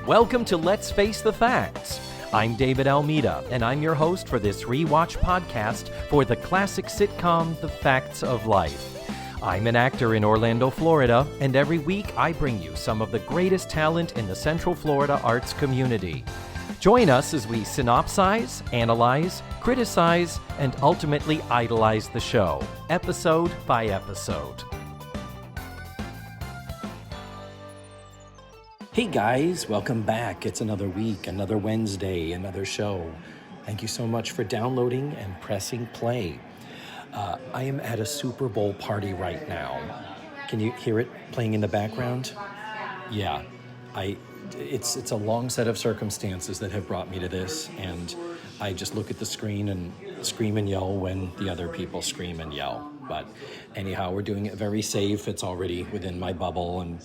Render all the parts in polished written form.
Welcome to Let's Face the Facts. I'm David Almeida, and I'm your host for this rewatch podcast for the classic sitcom The Facts of Life. I'm an actor in Orlando, Florida, and every week I bring you some of the greatest talent in the Central Florida arts community. Join us as we synopsize, analyze, criticize, and ultimately idolize the show, episode by episode. Hey guys, welcome back. It's another week, another Wednesday, another show. Thank you so much for downloading and pressing play. I am at a Super Bowl party right now. Can you hear it playing in the background? Yeah, it's a long set of circumstances that have brought me to this, and I just look at the screen and scream and yell when the other people scream and yell. But anyhow, we're doing it very safe. It's already within my bubble and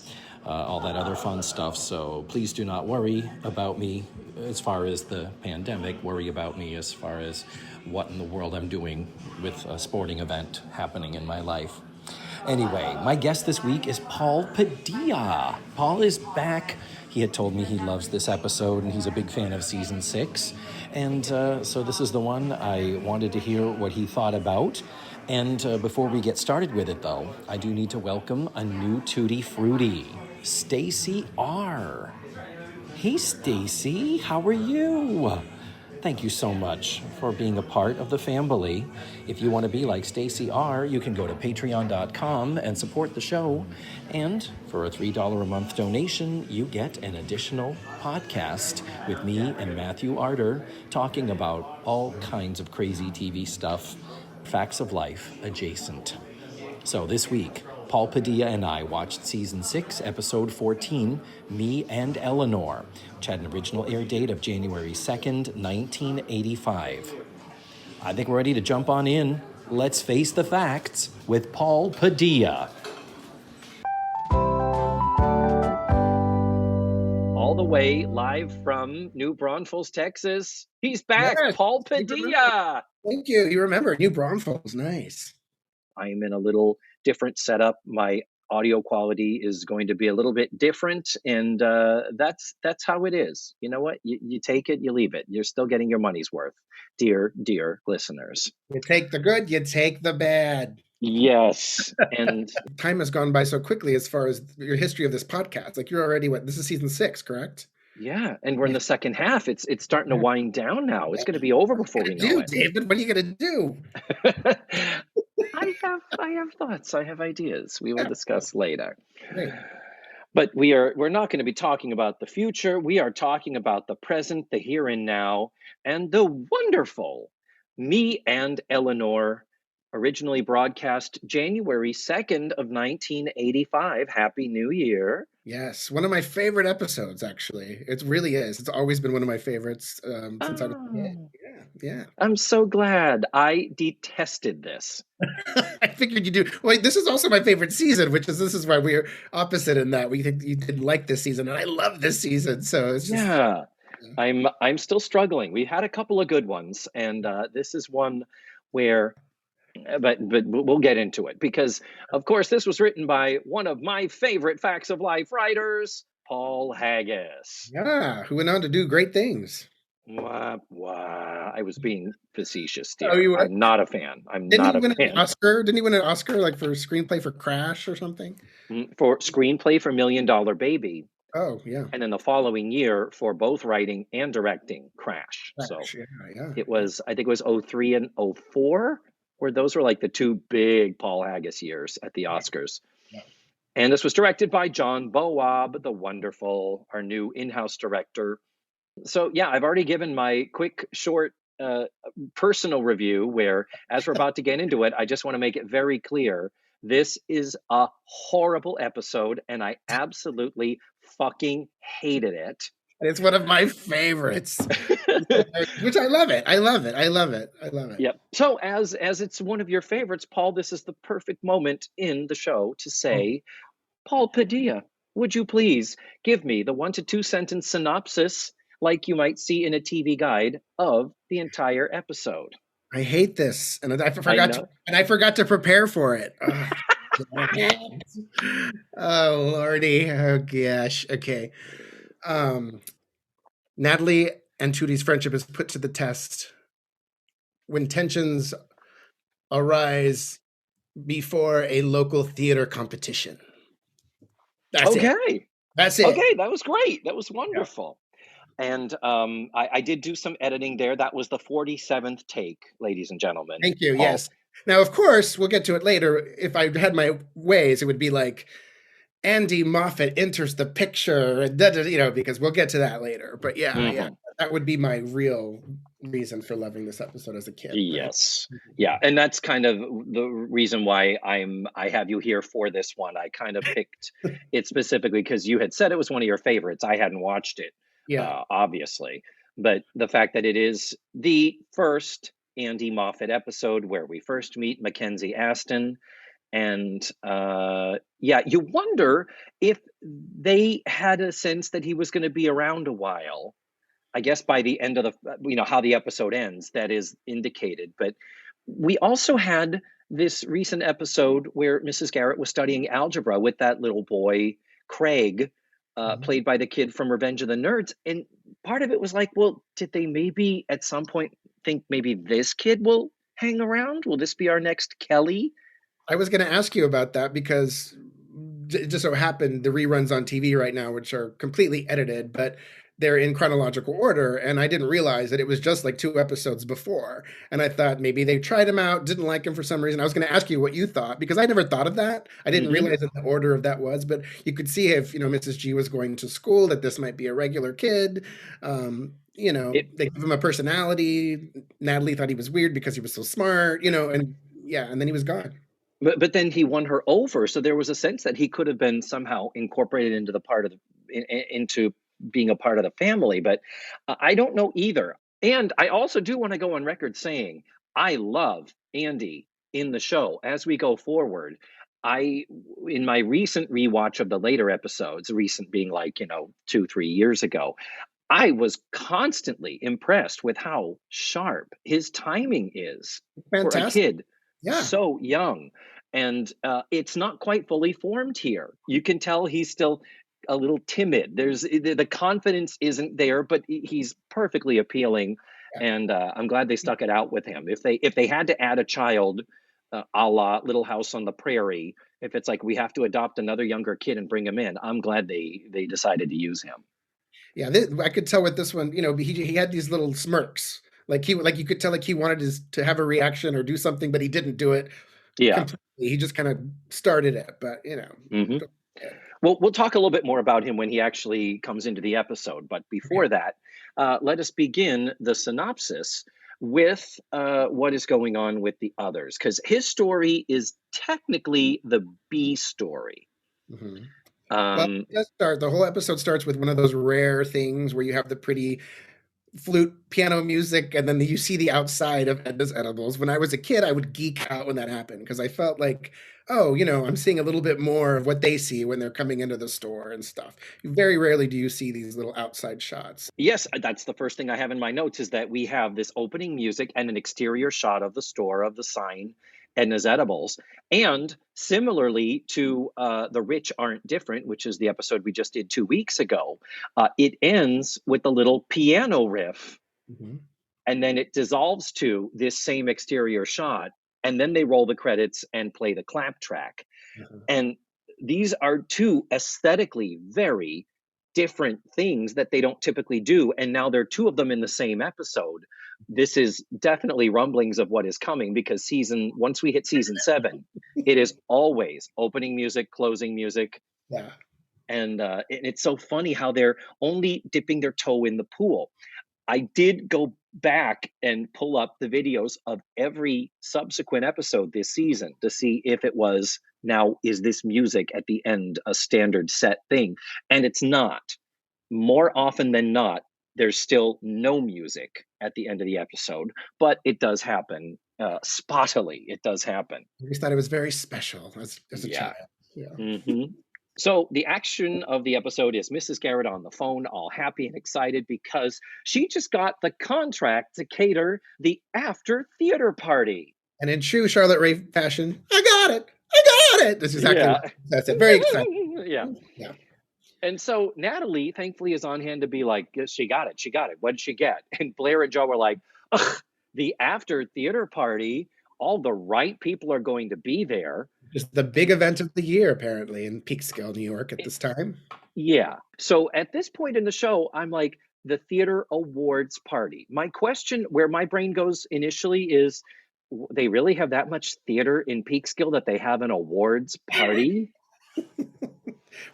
all that other fun stuff. So please do not worry about me as far as the pandemic. Worry about me as far as what in the world I'm doing with a sporting event happening in my life. Anyway, my guest this week is Paul Padilla. Paul is back. He had told me he loves this episode and he's a big fan of season 6. And so this is the one I wanted to hear what he thought about. And before we get started with it, though, I do need to welcome a new Tutti Frutti, Stacy R. Hey, Stacy, how are you? Thank you so much for being a part of the family. If you want to be like Stacy R., you can go to patreon.com and support the show. And for a $3 a month donation, you get an additional podcast with me and Matthew Arter talking about all kinds of crazy TV stuff, facts of life adjacent. So this week, Paul Padilla and I watched season 6, episode 14, Me and Eleanor, which had an original air date of January 2nd, 1985. I think we're ready to jump on in. Let's face the facts with Paul Padilla. All the way live from New Braunfels, Texas. He's back, yes. Paul Padilla. Thank you. You remember New Braunfels. Nice. I am in a little different setup. My audio quality is going to be a little bit different, and that's how it is. You know what? You take it, you leave it. You're still getting your money's worth, dear listeners. You take the good, you take the bad. Yes. And time has gone by so quickly as far as your history of this podcast. Like, you're already, this is season 6, correct? Yeah, and we're in the second half. It's starting to wind down now. It's going to be over before we know it. David, what are you going to do? I have thoughts. I have ideas. We will discuss later. Right. But we're not going to be talking about the future. We are talking about the present, the here and now, and the wonderful Me and Eleanor, originally broadcast January 2nd of 1985. Happy New Year. Yes, one of my favorite episodes, actually. It really is. It's always been one of my favorites since I was a kid. Yeah. I'm so glad. I detested this. I figured you do. Wait, this is also my favorite season, this is why we're opposite in that. We think you didn't like this season, and I love this season. So it's just... Yeah. I'm still struggling. We had a couple of good ones, and this is one where... But we'll get into it because, of course, this was written by one of my favorite Facts of Life writers, Paul Haggis. Yeah, who went on to do great things. Wah. I was being facetious, dear. Oh, you were? I'm not a fan. Didn't he win an Oscar, like for screenplay for Crash or something? For screenplay for $1 Million Baby. Oh, yeah. And then the following year for both writing and directing Crash. So yeah. It was, I think it was 2003 and 2004. Where those were like the two big Paul Haggis years at the Oscars. Yeah. And this was directed by John Boab, the wonderful, our new in-house director. So yeah, I've already given my quick, short, personal review where, as we're about to get into it, I just want to make it very clear, this is a horrible episode and I absolutely fucking hated it. It's one of my favorites, which I love it. I love it. Yep. So as it's one of your favorites, Paul, this is the perfect moment in the show to say, Paul Padilla, would you please give me the 1 to 2 sentence synopsis, like you might see in a TV guide, of the entire episode? I hate this, and I forgot to prepare for it. Oh, Lordy. Oh, gosh. Okay. Um, Natalie and Trudy's friendship is put to the test when tensions arise before a local theater competition. That's it. Okay. That's it. Okay, that was great. That was Yeah. wonderful. And I did do some editing there. That was the 47th take, ladies and gentlemen. Thank you. Paul. Yes. Now, of course, we'll get to it later. If I had my ways, it would be like Andy Moffat enters the picture, and because we'll get to that later. But yeah, Mhm. that would be my real reason for loving this episode as a kid. But Yes. Yeah, and that's kind of the reason why I have you here for this one. I kind of picked it specifically because you had said it was one of your favorites. I hadn't watched it, yeah, obviously, but the fact that it is the first Andy Moffat episode where we first meet Mackenzie Aston, and yeah, you wonder if they had a sense that he was going to be around a while. I guess by the end of how the episode ends, that is indicated. But we also had this recent episode where Mrs. Garrett was studying algebra with that little boy, Craig, mhm. played by the kid from Revenge of the Nerds. And part of it was like, well, did they maybe at some point think maybe this kid will hang around? Will this be our next Kelly? I was going to ask you about that because it just so happened the reruns on TV right now, which are completely edited, but they're in chronological order. And I didn't realize that it was just like 2 episodes before. And I thought maybe they tried him out, didn't like him for some reason. I was going to ask you what you thought because I never thought of that. I didn't Mm-hmm. realize that the order of that was, but you could see if, Mrs. G was going to school, that this might be a regular kid. It, They give him a personality. Natalie thought he was weird because he was so smart, and yeah, and then he was gone. but then he won her over, so there was a sense that he could have been somehow incorporated into the part of into being a part of the family. But I don't know either. And I also do want to go on record saying I love Andy in the show as we go forward. I in my recent rewatch of the later episodes, recent being like 2-3 years ago, I was constantly impressed with how sharp his timing is for a Fantastic. kid Yeah. so young. And it's not quite fully formed here. You can tell he's still a little timid. There's the confidence isn't there, but he's perfectly appealing. Yeah. And I'm glad they stuck it out with him. If they had to add a child, a la Little House on the Prairie, if it's like we have to adopt another younger kid and bring him in, I'm glad they decided to use him. Yeah, I could tell with this one, he had these little smirks. Like you could tell like he wanted to have a reaction or do something, but he didn't do it Yeah. completely. He just kind of started it, but Hmm. Well, we'll talk a little bit more about him when he actually comes into the episode. But before that, let us begin the synopsis with what is going on with the others, because his story is technically the B story. Mhm. Well, Um, let's start. The whole episode starts with one of those rare things where you have the pretty flute piano music, and then you see the outside of Edna's edibles. When I was a kid, I would geek out when that happened because I felt like, oh, I'm seeing a little bit more of what they see when they're coming into the store and stuff. Very rarely do you see these little outside shots. yes, that's the first thing I have in my notes is that we have this opening music and an exterior shot of the store of the sign, Edna's Edibles. And similarly to The Rich Aren't Different, which is the episode we just did 2 weeks ago, it ends with a little piano riff, Mhm. and then it dissolves to this same exterior shot. And then they roll the credits and play the clap track. Mhm. And these are two aesthetically very different things that they don't typically do. And now there are two of them in the same episode. This is definitely rumblings of what is coming because once we hit season 7, it is always opening music, closing music. Yeah. And it's so funny how they're only dipping their toe in the pool. I did go back and pull up the videos of every subsequent episode this season to see if it was now, is this music at the end a standard set thing? And it's not. More often than not, there's still no music at the end of the episode, but it does happen spottily. It does happen. I just thought it was very special as a Yeah. child. Yeah. Hmm. So the action of the episode is Mrs. Garrett on the phone, all happy and excited because she just got the contract to cater the after theater party. And in true Charlotte Rae fashion, I got it. I got it. That's exactly Yeah. what that's it. Very exciting. Yeah. Yeah. And so Natalie, thankfully, is on hand to be like, yes, she got it. She got it. What did she get? And Blair and Joe were like, ugh, the after theater party, all the right people are going to be there. Just the big event of the year, apparently, in Peekskill, New York at this time. Yeah. So at this point in the show, I'm like, the theater awards party. My question, where my brain goes initially, is they really have that much theater in Peekskill that they have an awards party?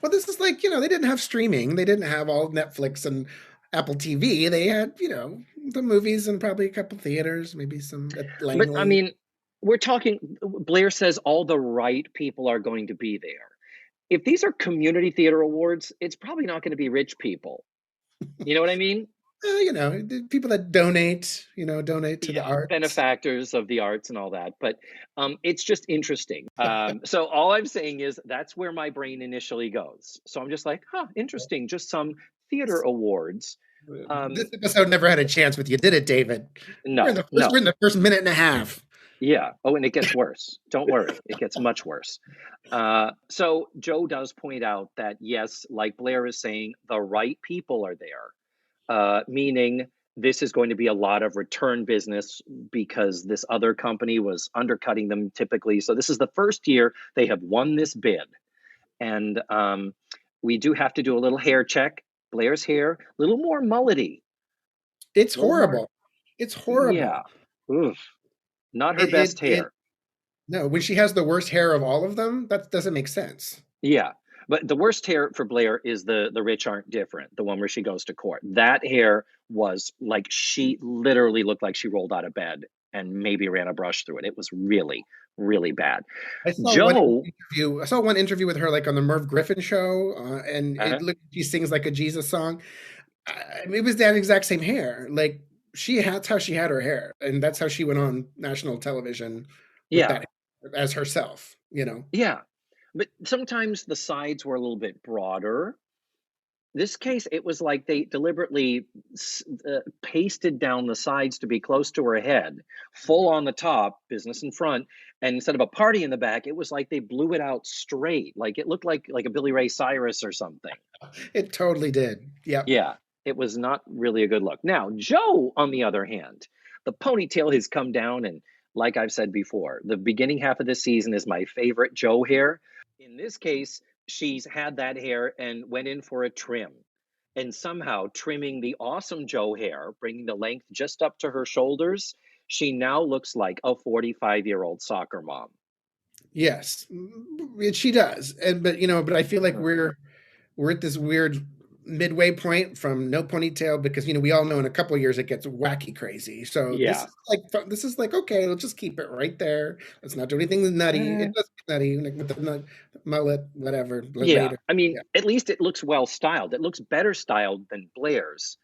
Well, this is like, they didn't have streaming. They didn't have all Netflix and Apple TV. They had, the movies and probably a couple theaters, maybe some at But I Langley. mean, we're talking, Blair says all the right people are going to be there. If these are community theater awards, it's probably not going to be rich people. You know what I mean? The people that donate, donate to the arts. Benefactors of the arts and all that. But it's just interesting. So all I'm saying is that's where my brain initially goes. So I'm just like, interesting. Just some theater awards. This episode never had a chance with you, did it, David? No, we're in the first minute and a half. Yeah. Oh, and it gets worse. Don't worry. It gets much worse. So Joe does point out that, yes, like Blair is saying, the right people are there, meaning this is going to be a lot of return business because this other company was undercutting them typically. So this is the first year they have won this bid. And we do have to do a little hair check. Blair's hair, a little more mullety. It's horrible. It's horrible. Yeah. Oof. Not her best hair. No, when she has the worst hair of all of them, that doesn't make sense. Yeah. But the worst hair for Blair is the rich aren't different, the one where she goes to court. That hair was like, she literally looked like she rolled out of bed and maybe ran a brush through it. It was really, really bad. I saw one interview with her, like on the Merv Griffin show, and she sings like a Jesus song. It was that exact same hair. Like that's how she had her hair, and that's how she went on national television. With that as herself, Yeah. But sometimes the sides were a little bit broader. This case, it was like they deliberately pasted down the sides to be close to her head, full on the top, business in front, and instead of a party in the back, it was like they blew it out straight. Like it looked like a Billy Ray Cyrus or something. It totally did. Yeah. Yeah. It was not really a good look. Now, Joe, on the other hand, the ponytail has come down, and like I've said before, the beginning half of this season is my favorite Joe hair. In this case, she's had that hair and went in for a trim. And somehow trimming the awesome Joe hair, bringing the length just up to her shoulders, she now looks like a 45-year-old soccer mom. Yes, she does. But I feel like we're at this weird midway point from no ponytail, because we all know in a couple of years it gets wacky crazy. So this is like okay, let's just keep it right there. Let's not do anything nutty. It does get nutty, like with the mullet, whatever. Yeah, I mean, at least it looks well styled. It looks better styled than Blair's.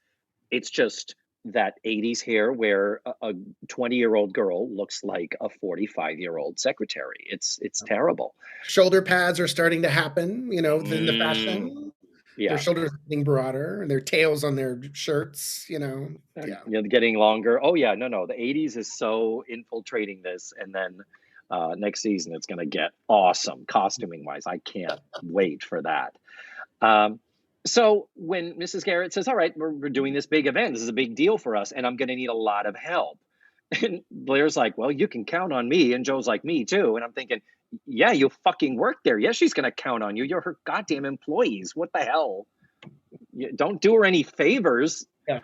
It's just that 80s hair where a 20-year-old girl looks like a 45-year-old secretary. It's terrible. Shoulder pads are starting to happen, in the fashion. Yeah. Their shoulders are getting broader, and their tails on their shirts, getting longer. Oh yeah, no. The 80s is so infiltrating this, and then next season it's going to get awesome costuming wise. I can't wait for that. So when Mrs. Garrett says, all right, we're doing this big event, this is a big deal for us, and I'm going to need a lot of help. And Blair's like, well, you can count on me. And Joe's like, me too. And I'm thinking, yeah, you fucking work there. Yes, she's going to count on you. You're her goddamn employees. What the hell? Don't do her any favors. Yeah.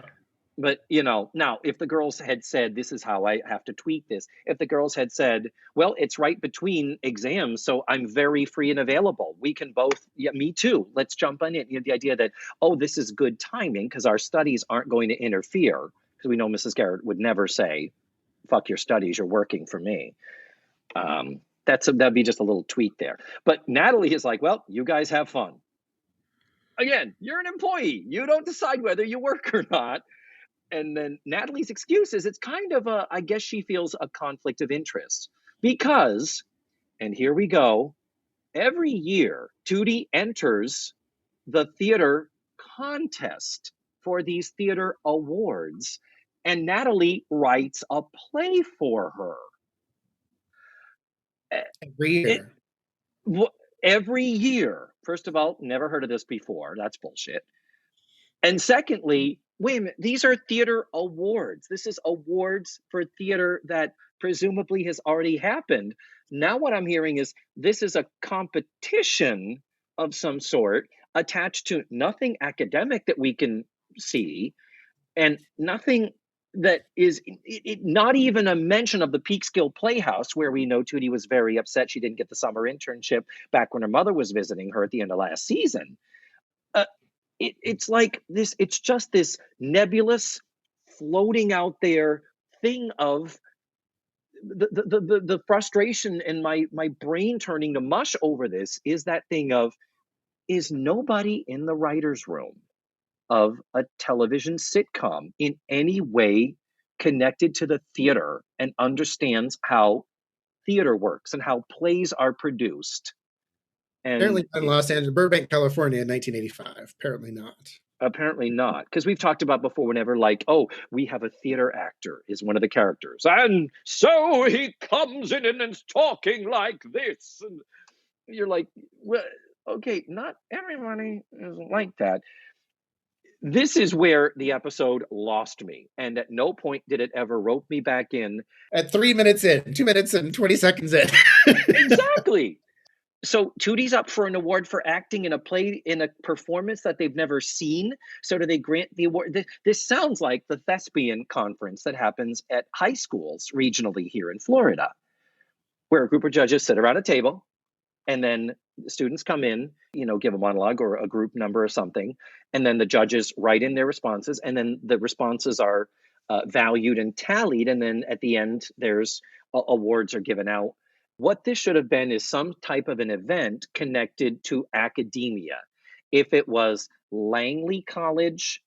But, now if the girls had said, this is how I have to tweak this. If the girls had said, well, it's right between exams, so I'm very free and available. We can both, me too. Let's jump on it. The idea that, oh, this is good timing because our studies aren't going to interfere. Because we know Mrs. Garrett would never say, fuck your studies, you're working for me. That'd be just a little tweak there. But Natalie is like, well, you guys have fun. Again, you're an employee. You don't decide whether you work or not. And then Natalie's excuse is it's kind of I guess she feels a conflict of interest because, and here we go, every year Tootie enters the theater contest for these theater awards, and Natalie writes a play for her. Every year. Every year. First of all, never heard of this before. That's bullshit. And secondly, wait a minute, these are theater awards. This is awards for theater that presumably has already happened. Now, what I'm hearing is this is a competition of some sort attached to nothing academic that we can see, and nothing that is not even a mention of the Peekskill Playhouse, where we know Tootie was very upset she didn't get the summer internship back when her mother was visiting her at the end of last season. It's like this, it's just this nebulous, floating out there thing of the frustration and my brain turning to mush over this is that thing of, is nobody in the writer's room of a television sitcom in any way connected to the theater and understands how theater works and how plays are produced? And apparently in Los Angeles, Burbank, California in 1985. Apparently not. Apparently not, because we've talked about before, whenever like, oh, we have a theater actor is one of the characters, and so he comes in and is talking like this, and you're like, well, okay, not everybody is like that. This is where the episode lost me, and at no point did it ever rope me back in. At 3 minutes in, 2 minutes and 20 seconds in. Exactly. So Tootie's up for an award for acting in a play, in a performance that they've never seen. So do they grant the award? This sounds like the thespian conference that happens at high schools regionally here in Florida, where a group of judges sit around a table and then students come in, give a monologue or a group number or something. And then the judges write in their responses, and then the responses are valued and tallied. And then at the end, there's awards are given out. What this should have been is some type of an event connected to academia. If it was Langley College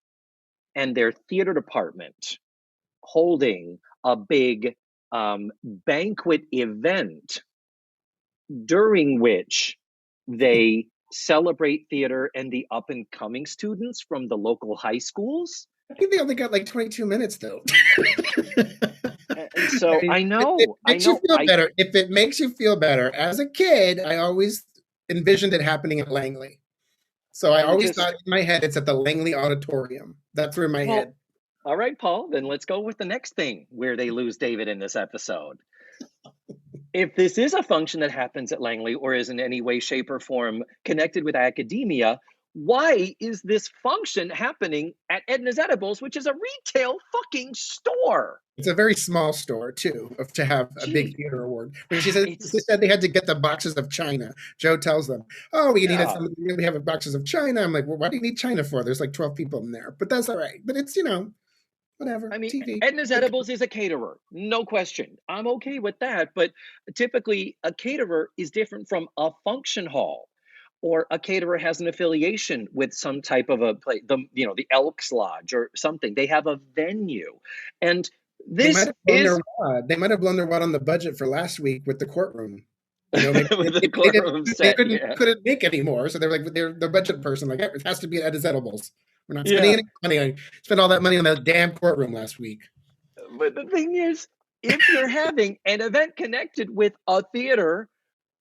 and their theater department holding a big banquet event during which they celebrate theater and the up and coming students from the local high schools. I think they only got like 22 minutes though. And so I know. It makes you feel better. If it makes you feel better, as a kid, I always envisioned it happening at Langley. So I always thought in my head it's at the Langley Auditorium. That's where my head. All right, Paul, then let's go with the next thing where they lose David in this episode. If this is a function that happens at Langley or is in any way, shape, or form connected with academia, why is this function happening at Edna's Edibles, which is a retail fucking store? It's a very small store, too, to have a big theater award. When she said they had to get the boxes of china. Joe tells them, oh, we have boxes of china. I'm like, well, what do you need china for? There's like 12 people in there. But that's all right. But it's, whatever. I mean, TV. Edna's Edibles is a caterer, no question. I'm okay with that. But typically, a caterer is different from a function hall, or a caterer has an affiliation with some type of a place, the Elks Lodge or something. They have a venue. And this they might have blown their wad on the budget for last week with the courtroom. They couldn't make any more. So they're like, the budget person, like, it has to be at Edna's Edibles. We're not spending any money. I spent all that money on that damn courtroom last week. But the thing is, if you're having an event connected with a theater,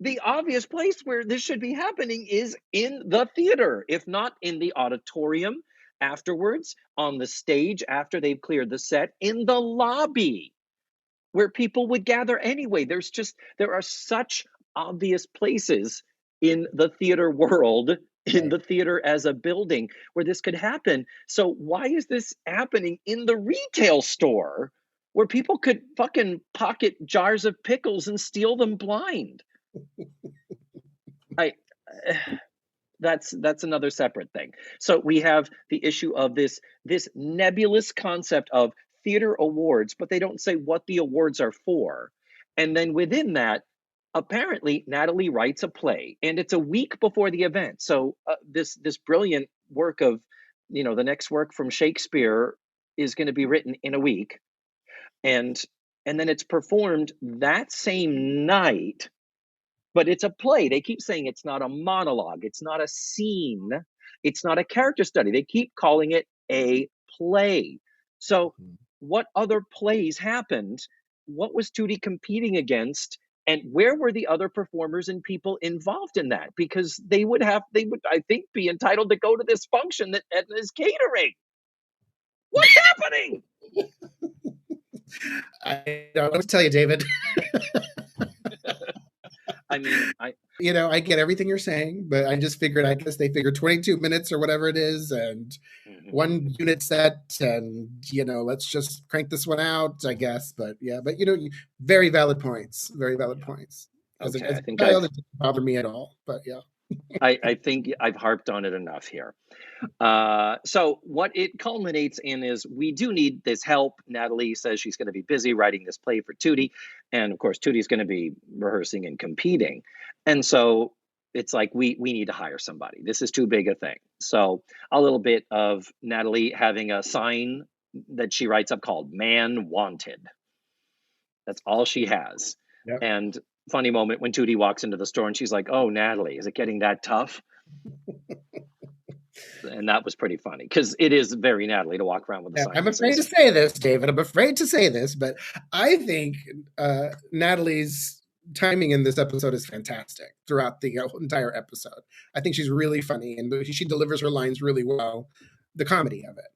the obvious place where this should be happening is in the theater, if not in the auditorium afterwards, on the stage after they've cleared the set, in the lobby where people would gather anyway. There are such obvious places in the theater world, in the theater as a building, where this could happen. So why is this happening in the retail store where people could fucking pocket jars of pickles and steal them blind? That's another separate thing. So we have the issue of this nebulous concept of theater awards, but they don't say what the awards are for. And then within that, apparently Natalie writes a play, and it's a week before the event. So this brilliant work of, the next work from Shakespeare is going to be written in a week, and then it's performed that same night. But it's a play. They keep saying it's not a monologue. It's not a scene. It's not a character study. They keep calling it a play. So what other plays happened? What was Tootie competing against And where were the other performers and people involved in that? Because they would, I think, be entitled to go to this function that Edna is catering. What's happening? I don't know what to tell you, David. I mean, I get everything you're saying, but I just figured, I guess they figured 22 minutes or whatever it is, and one unit set, and let's just crank this one out, I guess. But yeah, but very valid points. Very valid points. As okay, a I think child, it didn't bother me at all. But yeah. I think I've harped on it enough here. So what it culminates in is we do need this help. Natalie says she's going to be busy writing this play for Tootie. And of course, Tootie's going to be rehearsing and competing. And so it's like, we need to hire somebody. This is too big a thing. So a little bit of Natalie having a sign that she writes up called Man Wanted. That's all she has. Yep. And funny moment when Tootie walks into the store and she's like, "Oh, Natalie, is it getting that tough?" And that was pretty funny because it is very Natalie to walk around with a sign. I'm afraid to say this, David. I'm afraid to say this, but I think Natalie's timing in this episode is fantastic throughout the entire episode. I think she's really funny, and she delivers her lines really well. The comedy of it.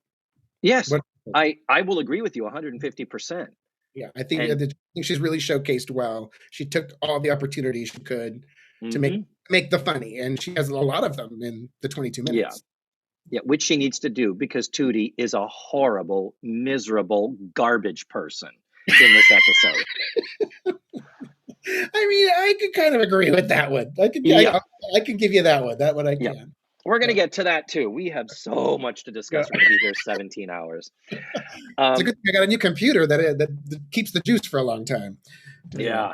Yes, I will agree with you 150%. Yeah, I think she's really showcased well. She took all the opportunities she could to make the funny, and she has a lot of them in the 22 minutes. Yeah, which she needs to do because Tootie is a horrible, miserable, garbage person in this episode. I mean, I could kind of agree with that one. I could give you that one. That one I can. Yeah. We're going to get to that too. We have so much to discuss. We're going to be here 17 hours. It's a good thing I got a new computer that keeps the juice for a long time. Yeah.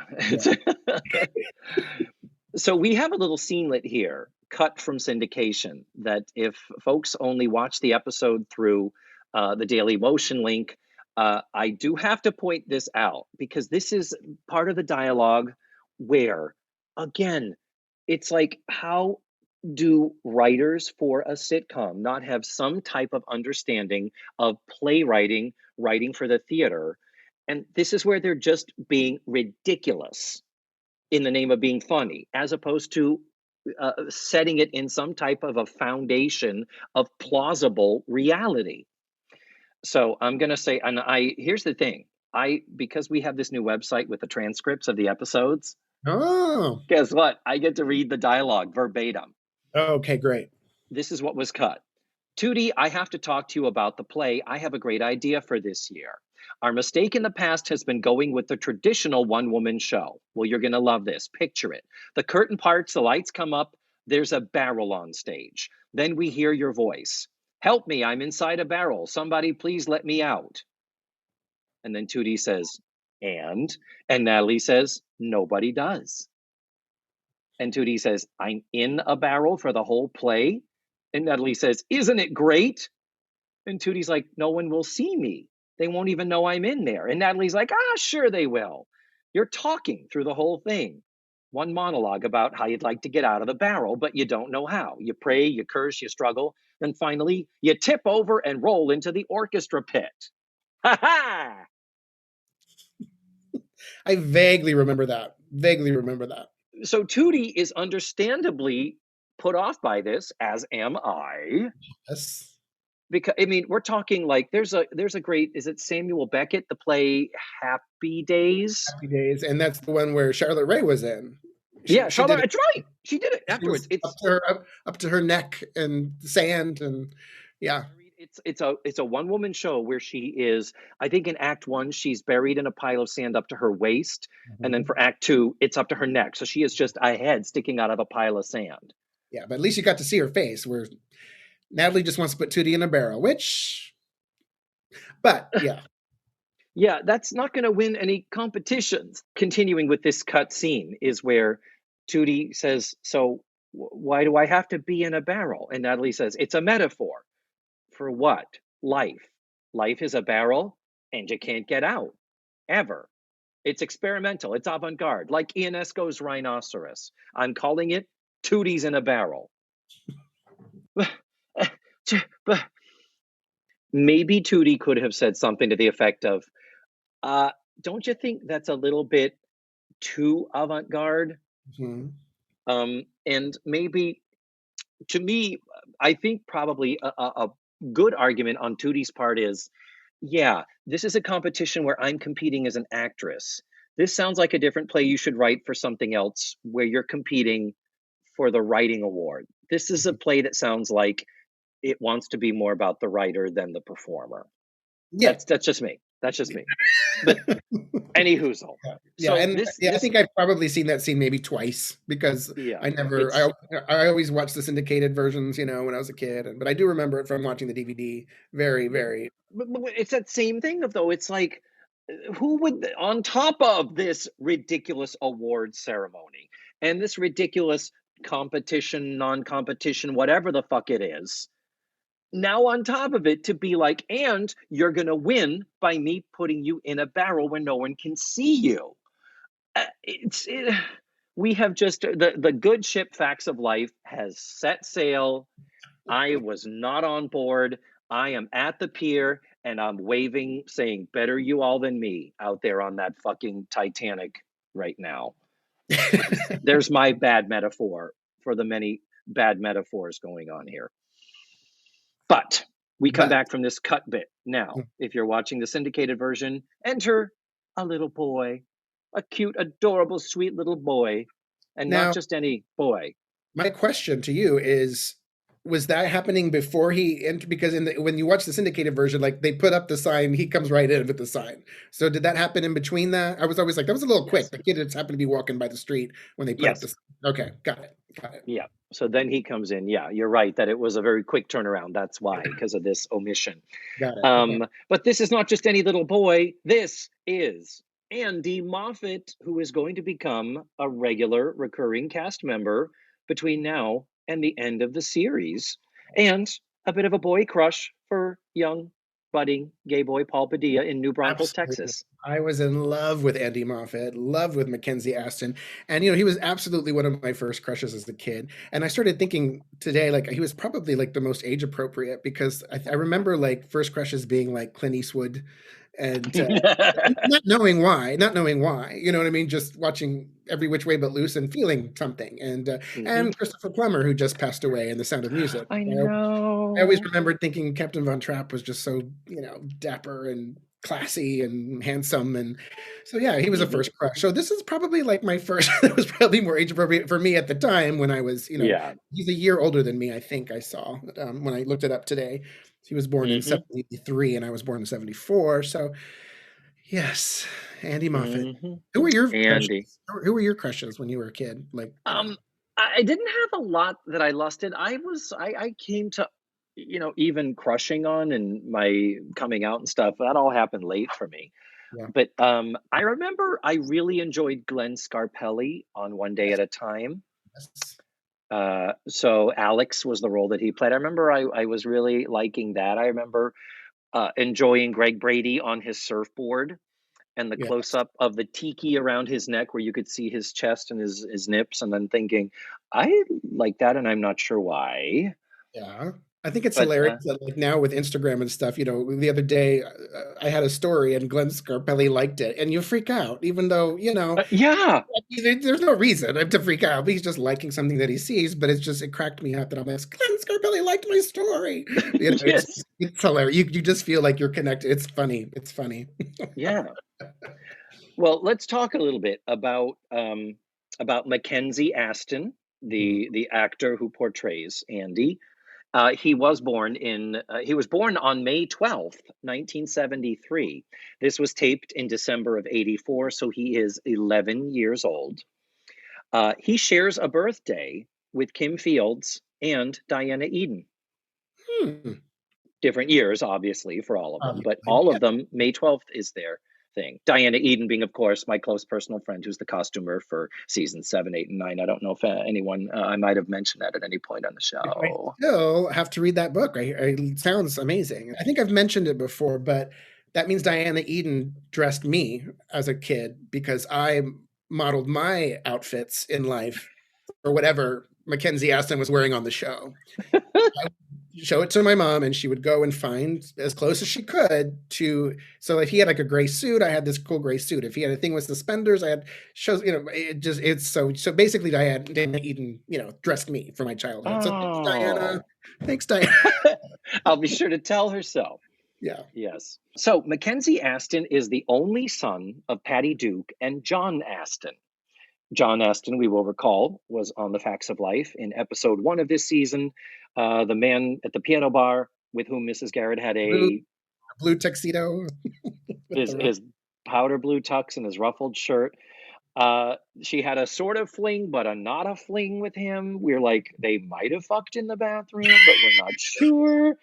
So we have a little scenelet here, cut from syndication, that if folks only watch the episode through the Daily Motion link, I do have to point this out because this is part of the dialogue where, again, it's like, how do writers for a sitcom not have some type of understanding of playwriting, writing for the theater? And this is where they're just being ridiculous in the name of being funny, as opposed to setting it in some type of a foundation of plausible reality. So I'm going to say, and here's the thing, because we have this new website with the transcripts of the episodes. Oh, guess what? I get to read the dialogue verbatim. Okay, great. This is what was cut. Tootie, I have to talk to you about the play. I have a great idea for this year. Our mistake in the past has been going with the traditional one-woman show. Well, you're going to love this. Picture it. The curtain parts, the lights come up, there's a barrel on stage. Then we hear your voice. Help me, I'm inside a barrel. Somebody please let me out. And then Tootie says, and Natalie says, nobody does. And Tootie says, I'm in a barrel for the whole play. And Natalie says, isn't it great? And Tootie's like, no one will see me. They won't even know I'm in there. And Natalie's like, sure they will. You're talking through the whole thing. One monologue about how you'd like to get out of the barrel, but you don't know how. You pray, you curse, you struggle. Then finally, you tip over and roll into the orchestra pit. Ha ha! I vaguely remember that. So Tootie is understandably put off by this, as am I. Yes. Because I mean, we're talking like there's a great, is it Samuel Beckett, the play Happy Days? Happy Days, and that's the one where Charlotte Rae was in. Charlotte, that's right. She did it afterwards. It's up to her neck and sand, and yeah. It's a one-woman show where she is, I think in Act 1, she's buried in a pile of sand up to her waist. And then for Act 2, it's up to her neck. So she is just a head sticking out of a pile of sand. Yeah, but at least you got to see her face, where Natalie just wants to put Tootie in a barrel, but yeah. Yeah, that's not going to win any competitions. Continuing with this cut scene is where Tootie says, so why do I have to be in a barrel? And Natalie says, it's a metaphor. For what? Life. Life is a barrel and you can't get out. Ever. It's experimental. It's avant-garde. Like Ionesco's Rhinoceros. I'm calling it Tootie's in a barrel. Maybe Tootie could have said something to the effect of, don't you think that's a little bit too avant-garde. Mhm. And maybe, to me, I think probably a good argument on Tootie's part is, yeah, this is a competition where I'm competing as an actress. This sounds like a different play you should write for something else where you're competing for the writing award. This is a play that sounds like it wants to be more about the writer than the performer. Yeah. That's just me. That's just me. But any whoozle. Yeah. Yeah, So and I think I've probably seen that scene maybe twice because yeah, I never it's I always watched the syndicated versions, when I was a kid, but I do remember it from watching the DVD very, yeah, very. but it's that same thing of though. It's like, who would, on top of this ridiculous award ceremony and this ridiculous competition, non-competition, whatever the fuck it is, now on top of it to be like, and you're gonna win by me putting you in a barrel where no one can see you. We have just, the good ship Facts of Life has set sail. I was not on board. I am at the pier and I'm waving, saying, better you all than me out there on that fucking Titanic right now. There's my bad metaphor for the many bad metaphors going on here. But we come But back from this cut bit. Now, if you're watching the syndicated version, enter a little boy, a cute, adorable, sweet little boy, and not now just any boy. my question to you is, was that happening before he entered? Because when you watch the syndicated version, like they put up the sign, he comes right in with the sign. So did that happen in between that? I was always like, that was a little quick. Yes. The kid just happened to be walking by the street when they put up Yes. the. Okay, got it. Yeah. So then he comes in. Yeah, you're right that it was a very quick turnaround. That's why, because of this omission. Got it. Okay. But this is not just any little boy. This is Andy Moffat, who is going to become a regular recurring cast member between now and the end of the series, and a bit of a boy crush for young, budding gay boy Paul Padilla in New Braunfels, Absolutely. Texas. I was in love with Andy Moffat, love with Mackenzie Aston. And, he was absolutely one of my first crushes as a kid. And I started thinking today, like, he was probably like the most age appropriate because I remember like first crushes being like Clint Eastwood and not knowing why, you know what I mean? Just watching Every Which Way But Loose and feeling something. And Christopher Plummer, who just passed away in The Sound of Music. I know. I always remembered thinking Captain Von Trapp was just so, dapper and classy and handsome. And so, yeah, he was a first crush. So this is probably like my first, that was probably more age appropriate for me at the time when I was, Yeah. he's a year older than me, I think I saw when I looked it up today. He was born in 73 and I was born in 74. So, yes, Andy Moffat. Who were your Andy? crushes? Who were your crushes when you were a kid? Like, I didn't have a lot that I lusted. I came to, even crushing on and my coming out and stuff. That all happened late for me. Yeah. But I remember I really enjoyed Glenn Scarpelli on One Day at a Time. yes. So Alex was the role that he played. I remember I was really liking that. I remember enjoying Greg Brady on his surfboard and the Yes. close-up of the tiki around his neck where you could see his chest and his nips, and then thinking, I like that and I'm not sure why. Yeah. I think it's But hilarious that like now with Instagram and stuff, the other day I had a story and Glenn Scarpelli liked it and you freak out, even though, yeah. there's no reason to freak out. He's just liking something that he sees, but it cracked me up that I'm like, Glenn Scarpelli liked my story. Yes. It's hilarious. You just feel like you're connected. It's funny. It's funny. Yeah. Well, let's talk a little bit about Mackenzie Aston, the actor who portrays Andy. He was born on May 12th, 1973. This was taped in December of 84, so he is 11 years old. He shares a birthday with Kim Fields and Diana Eden. Different years, obviously, for all of them, but all of them, May 12th is their thing. Diana Eden being, of course, my close personal friend who's the costumer for seasons 7, 8, and 9. I don't know if anyone, I might have mentioned that at any point on the show. I still have to read that book. It sounds amazing. I think I've mentioned it before, but that means Diana Eden dressed me as a kid because I modeled my outfits in life or whatever Mackenzie Aston was wearing on the show. show it to my mom, and she would go and find as close as she could to. So if he had like a gray suit, I had this cool gray suit. If he had a thing with suspenders, I had shows. It's so basically Diana Eden, dressed me for my childhood. So thanks, Diana. Oh, Thanks, Diana. I'll be sure to tell her so. Yeah. Yes. So Mackenzie Aston is the only son of Patty Duke and John Aston. John Aston, we will recall, was on The Facts of Life in episode 1 of this season, the man at the piano bar with whom Mrs. Garrett had Blue tuxedo. his powder blue tux and his ruffled shirt. She had a sort of fling, but a not a fling with him. We're like, they might have fucked in the bathroom, but we're not sure.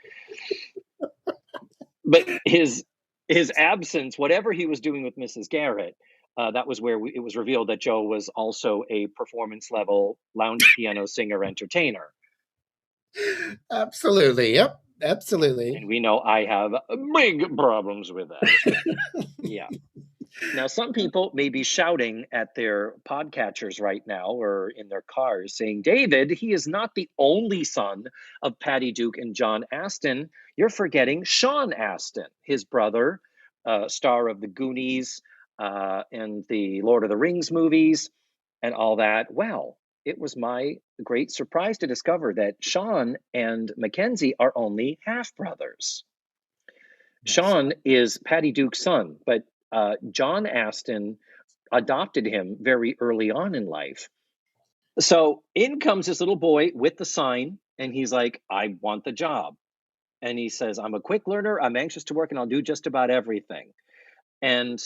But his absence, whatever he was doing with Mrs. Garrett, that was where it was revealed that Joe was also a performance level lounge piano singer entertainer. Absolutely. Yep. Absolutely. And we know I have big problems with that. Yeah. Now, some people may be shouting at their podcatchers right now or in their cars saying, David, he is not the only son of Patty Duke and John Aston. You're forgetting Sean Aston, his brother, star of the Goonies and the Lord of the Rings movies and all that. Well, it was my great surprise to discover that Sean and Mackenzie are only half brothers. Yes. Sean is Patty Duke's son, but John Aston adopted him very early on in life. So in comes this little boy with the sign, and he's like, I want the job. And he says, I'm a quick learner, I'm anxious to work, and I'll do just about everything. And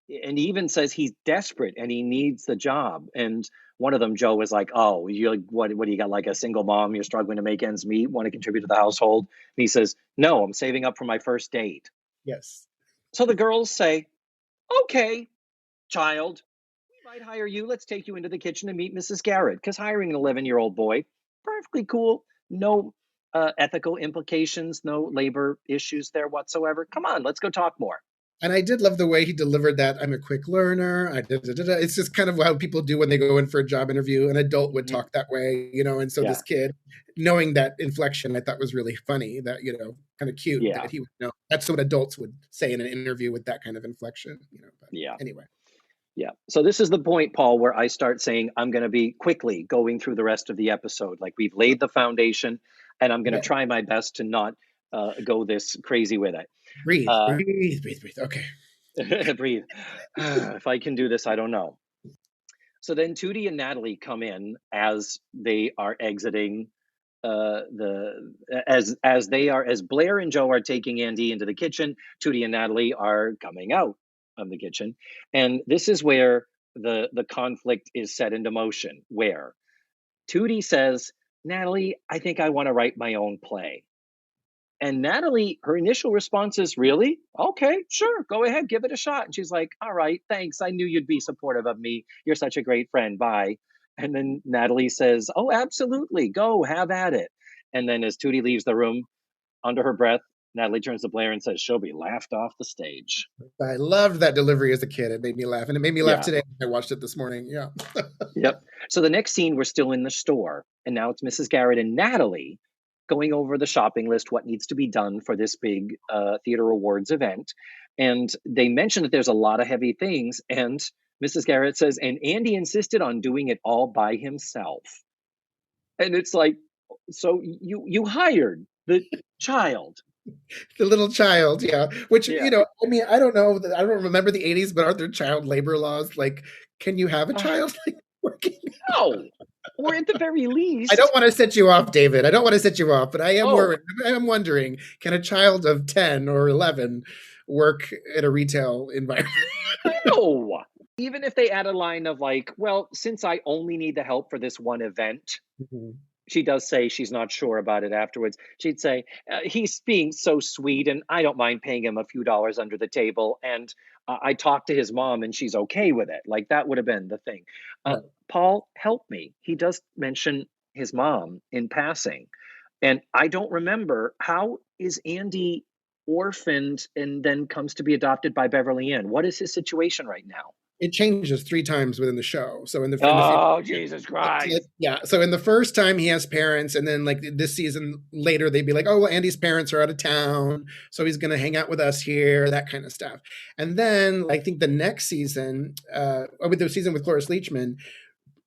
he even says he's desperate and he needs the job. And one of them, Joe, was like, oh, what do you got, like a single mom? You're struggling to make ends meet, want to contribute to the household? And he says, no, I'm saving up for my first date. Yes. So the girls say, okay, child, we might hire you. Let's take you into the kitchen and meet Mrs. Garrett, because hiring an 11-year-old boy, perfectly cool. No ethical implications, no labor issues there whatsoever. Come on, let's go talk more. And I did love the way he delivered that. I'm a quick learner. It's just kind of how people do when they go in for a job interview. An adult would talk that way, and so this kid, knowing that inflection, I thought was really funny, that, kind of cute that he would know. That's what adults would say in an interview with that kind of inflection, but anyway. Yeah. So this is the point, Paul, where I start saying I'm going to be quickly going through the rest of the episode. Like, we've laid the foundation, and I'm going to try my best to not go this crazy with it. Breathe. Okay. Breathe. If I can do this, I don't know. So then Tootie and Natalie come in as they are exiting as Blair and Joe are taking Andy into the kitchen. Tootie and Natalie are coming out of the kitchen, and this is where the conflict is set into motion, where Tootie says, Natalie, I think I want to write my own play. And Natalie, her initial response is, really? Okay, sure, go ahead, give it a shot. And she's like, all right, thanks. I knew you'd be supportive of me. You're such a great friend. Bye. And then Natalie says, oh, absolutely. Go, have at it. And then as Tootie leaves the room, under her breath, Natalie turns to Blair and says, she'll be laughed off the stage. I loved that delivery as a kid. It made me laugh. And it made me laugh today. I watched it this morning. Yeah. Yep. So the next scene, we're still in the store. And now it's Mrs. Garrett and Natalie going over the shopping list, what needs to be done for this big theater awards event. And they mention that there's a lot of heavy things. And Mrs. Garrett says, and Andy insisted on doing it all by himself. And it's like, so you hired the child. The little child, which, I mean, I don't know, I don't remember the 80s, but aren't there child labor laws? Like, can you have a child working? No. Or at the very least, I don't want to set you off, David. I don't want to set you off, but I am worried. I am wondering, can a child of 10 or 11 work in a retail environment? No. Even if they add a line of like, well, since I only need the help for this one event, she does say she's not sure about it afterwards. She'd say, he's being so sweet and I don't mind paying him a few dollars under the table. And I talked to his mom and she's okay with it. Like, that would have been the thing. Paul, help me. He does mention his mom in passing. And I don't remember, how is Andy orphaned and then comes to be adopted by Beverly Ann? What is his situation right now? it changes 3 times within the show. So in the Oh, Jesus Christ. yeah. So in the first time he has parents, and then like this season later they'd be like, oh well, Andy's parents are out of town, so he's gonna hang out with us here, that kind of stuff. And then I think the next season, with the season with Cloris Leachman,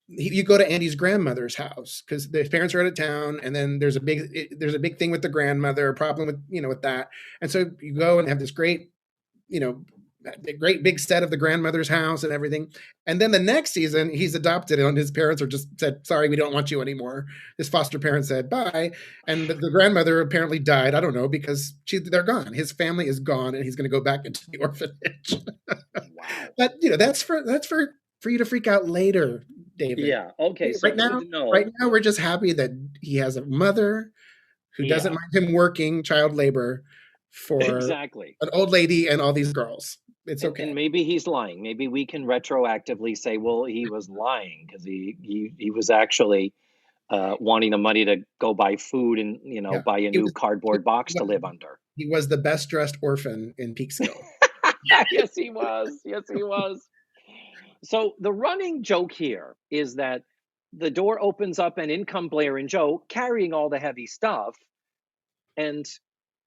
you go to Andy's grandmother's house because the parents are out of town, and then there's a big thing with the grandmother, a problem with with that, and so you go and have this great a great big set of the grandmother's house and everything. And then the next season, he's adopted, and his parents are just said, "Sorry, we don't want you anymore." His foster parents said bye, and the grandmother apparently died. I don't know because they're gone. His family is gone, and he's going to go back into the orphanage. Wow. But that's for you to freak out later, David. Yeah. Okay. So right now, we're just happy that he has a mother who doesn't mind him working child labor for exactly an old lady and all these girls. It's okay. And maybe he's lying. Maybe we can retroactively say, well, he was lying because he was actually wanting the money to go buy food and buy a new cardboard box to live under. He was the best dressed orphan in Peekskill. Yes, he was. Yes, he was. So the running joke here is that the door opens up and in come Blair and Joe carrying all the heavy stuff, and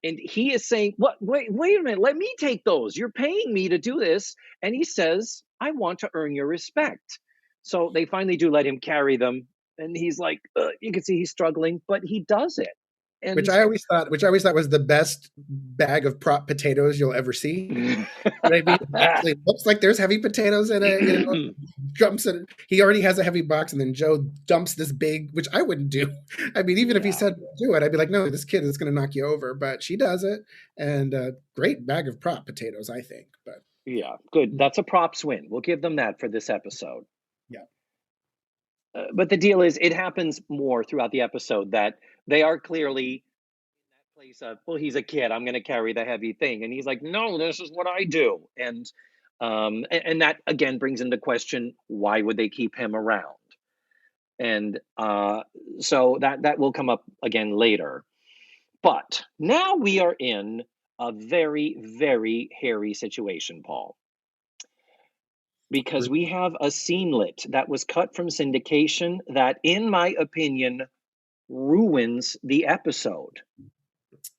he is saying, "What? Wait a minute. Let me take those. You're paying me to do this." And he says, "I want to earn your respect." So they finally do let him carry them, and he's like, you can see he's struggling, but he does it. And which I always thought was the best bag of prop potatoes you'll ever see. I mean, actually looks like there's heavy potatoes in it. Jumps in. He already has a heavy box, and then Joe dumps this big, which I wouldn't do. I mean, even if he said do it, I'd be like, no, this kid is going to knock you over. But she does it, and a great bag of prop potatoes, I think. But yeah, good. That's a props win. We'll give them that for this episode. Yeah. But the deal is, it happens more throughout the episode that they are clearly in that place of, well, he's a kid, I'm going to carry the heavy thing, and he's like, no, this is what I do, and that again brings into question, why would they keep him around? And so that will come up again later. But now we are in a very, very hairy situation, Paul. Because we have a scenelet that was cut from syndication that, in my opinion, ruins the episode.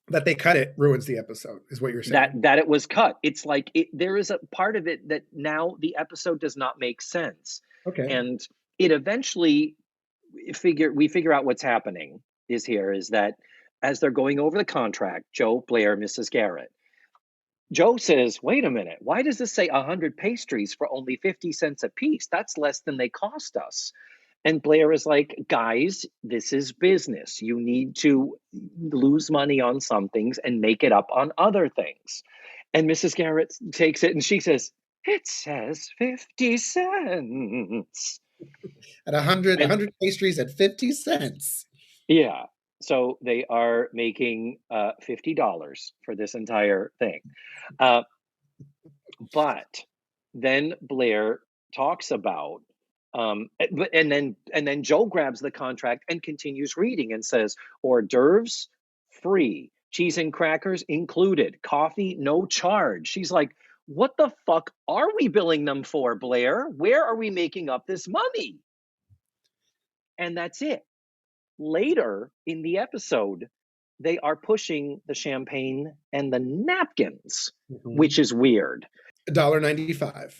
That they cut it ruins the episode, is what you're saying. That it was cut. It's like there is a part of it that now the episode does not make sense. Okay. And it eventually we figure out what's happening is that as they're going over the contract, Joe, Blair, Mrs. Garrett, Joe says, wait a minute, why does this say 100 pastries for only 50 cents a piece? That's less than they cost us. And Blair is like, guys, this is business. You need to lose money on some things and make it up on other things. And Mrs. Garrett takes it and she says, it says 50 cents. At 100 pastries at 50 cents. Yeah. So they are making $50 for this entire thing. But then Blair talks about, and then Joe grabs the contract and continues reading and says, hors d'oeuvres free, cheese and crackers included, coffee no charge. She's like, what the fuck are we billing them for, Blair? Where are we making up this money? And that's it. Later in the episode, they are pushing the champagne and the napkins, which is weird. $1.95.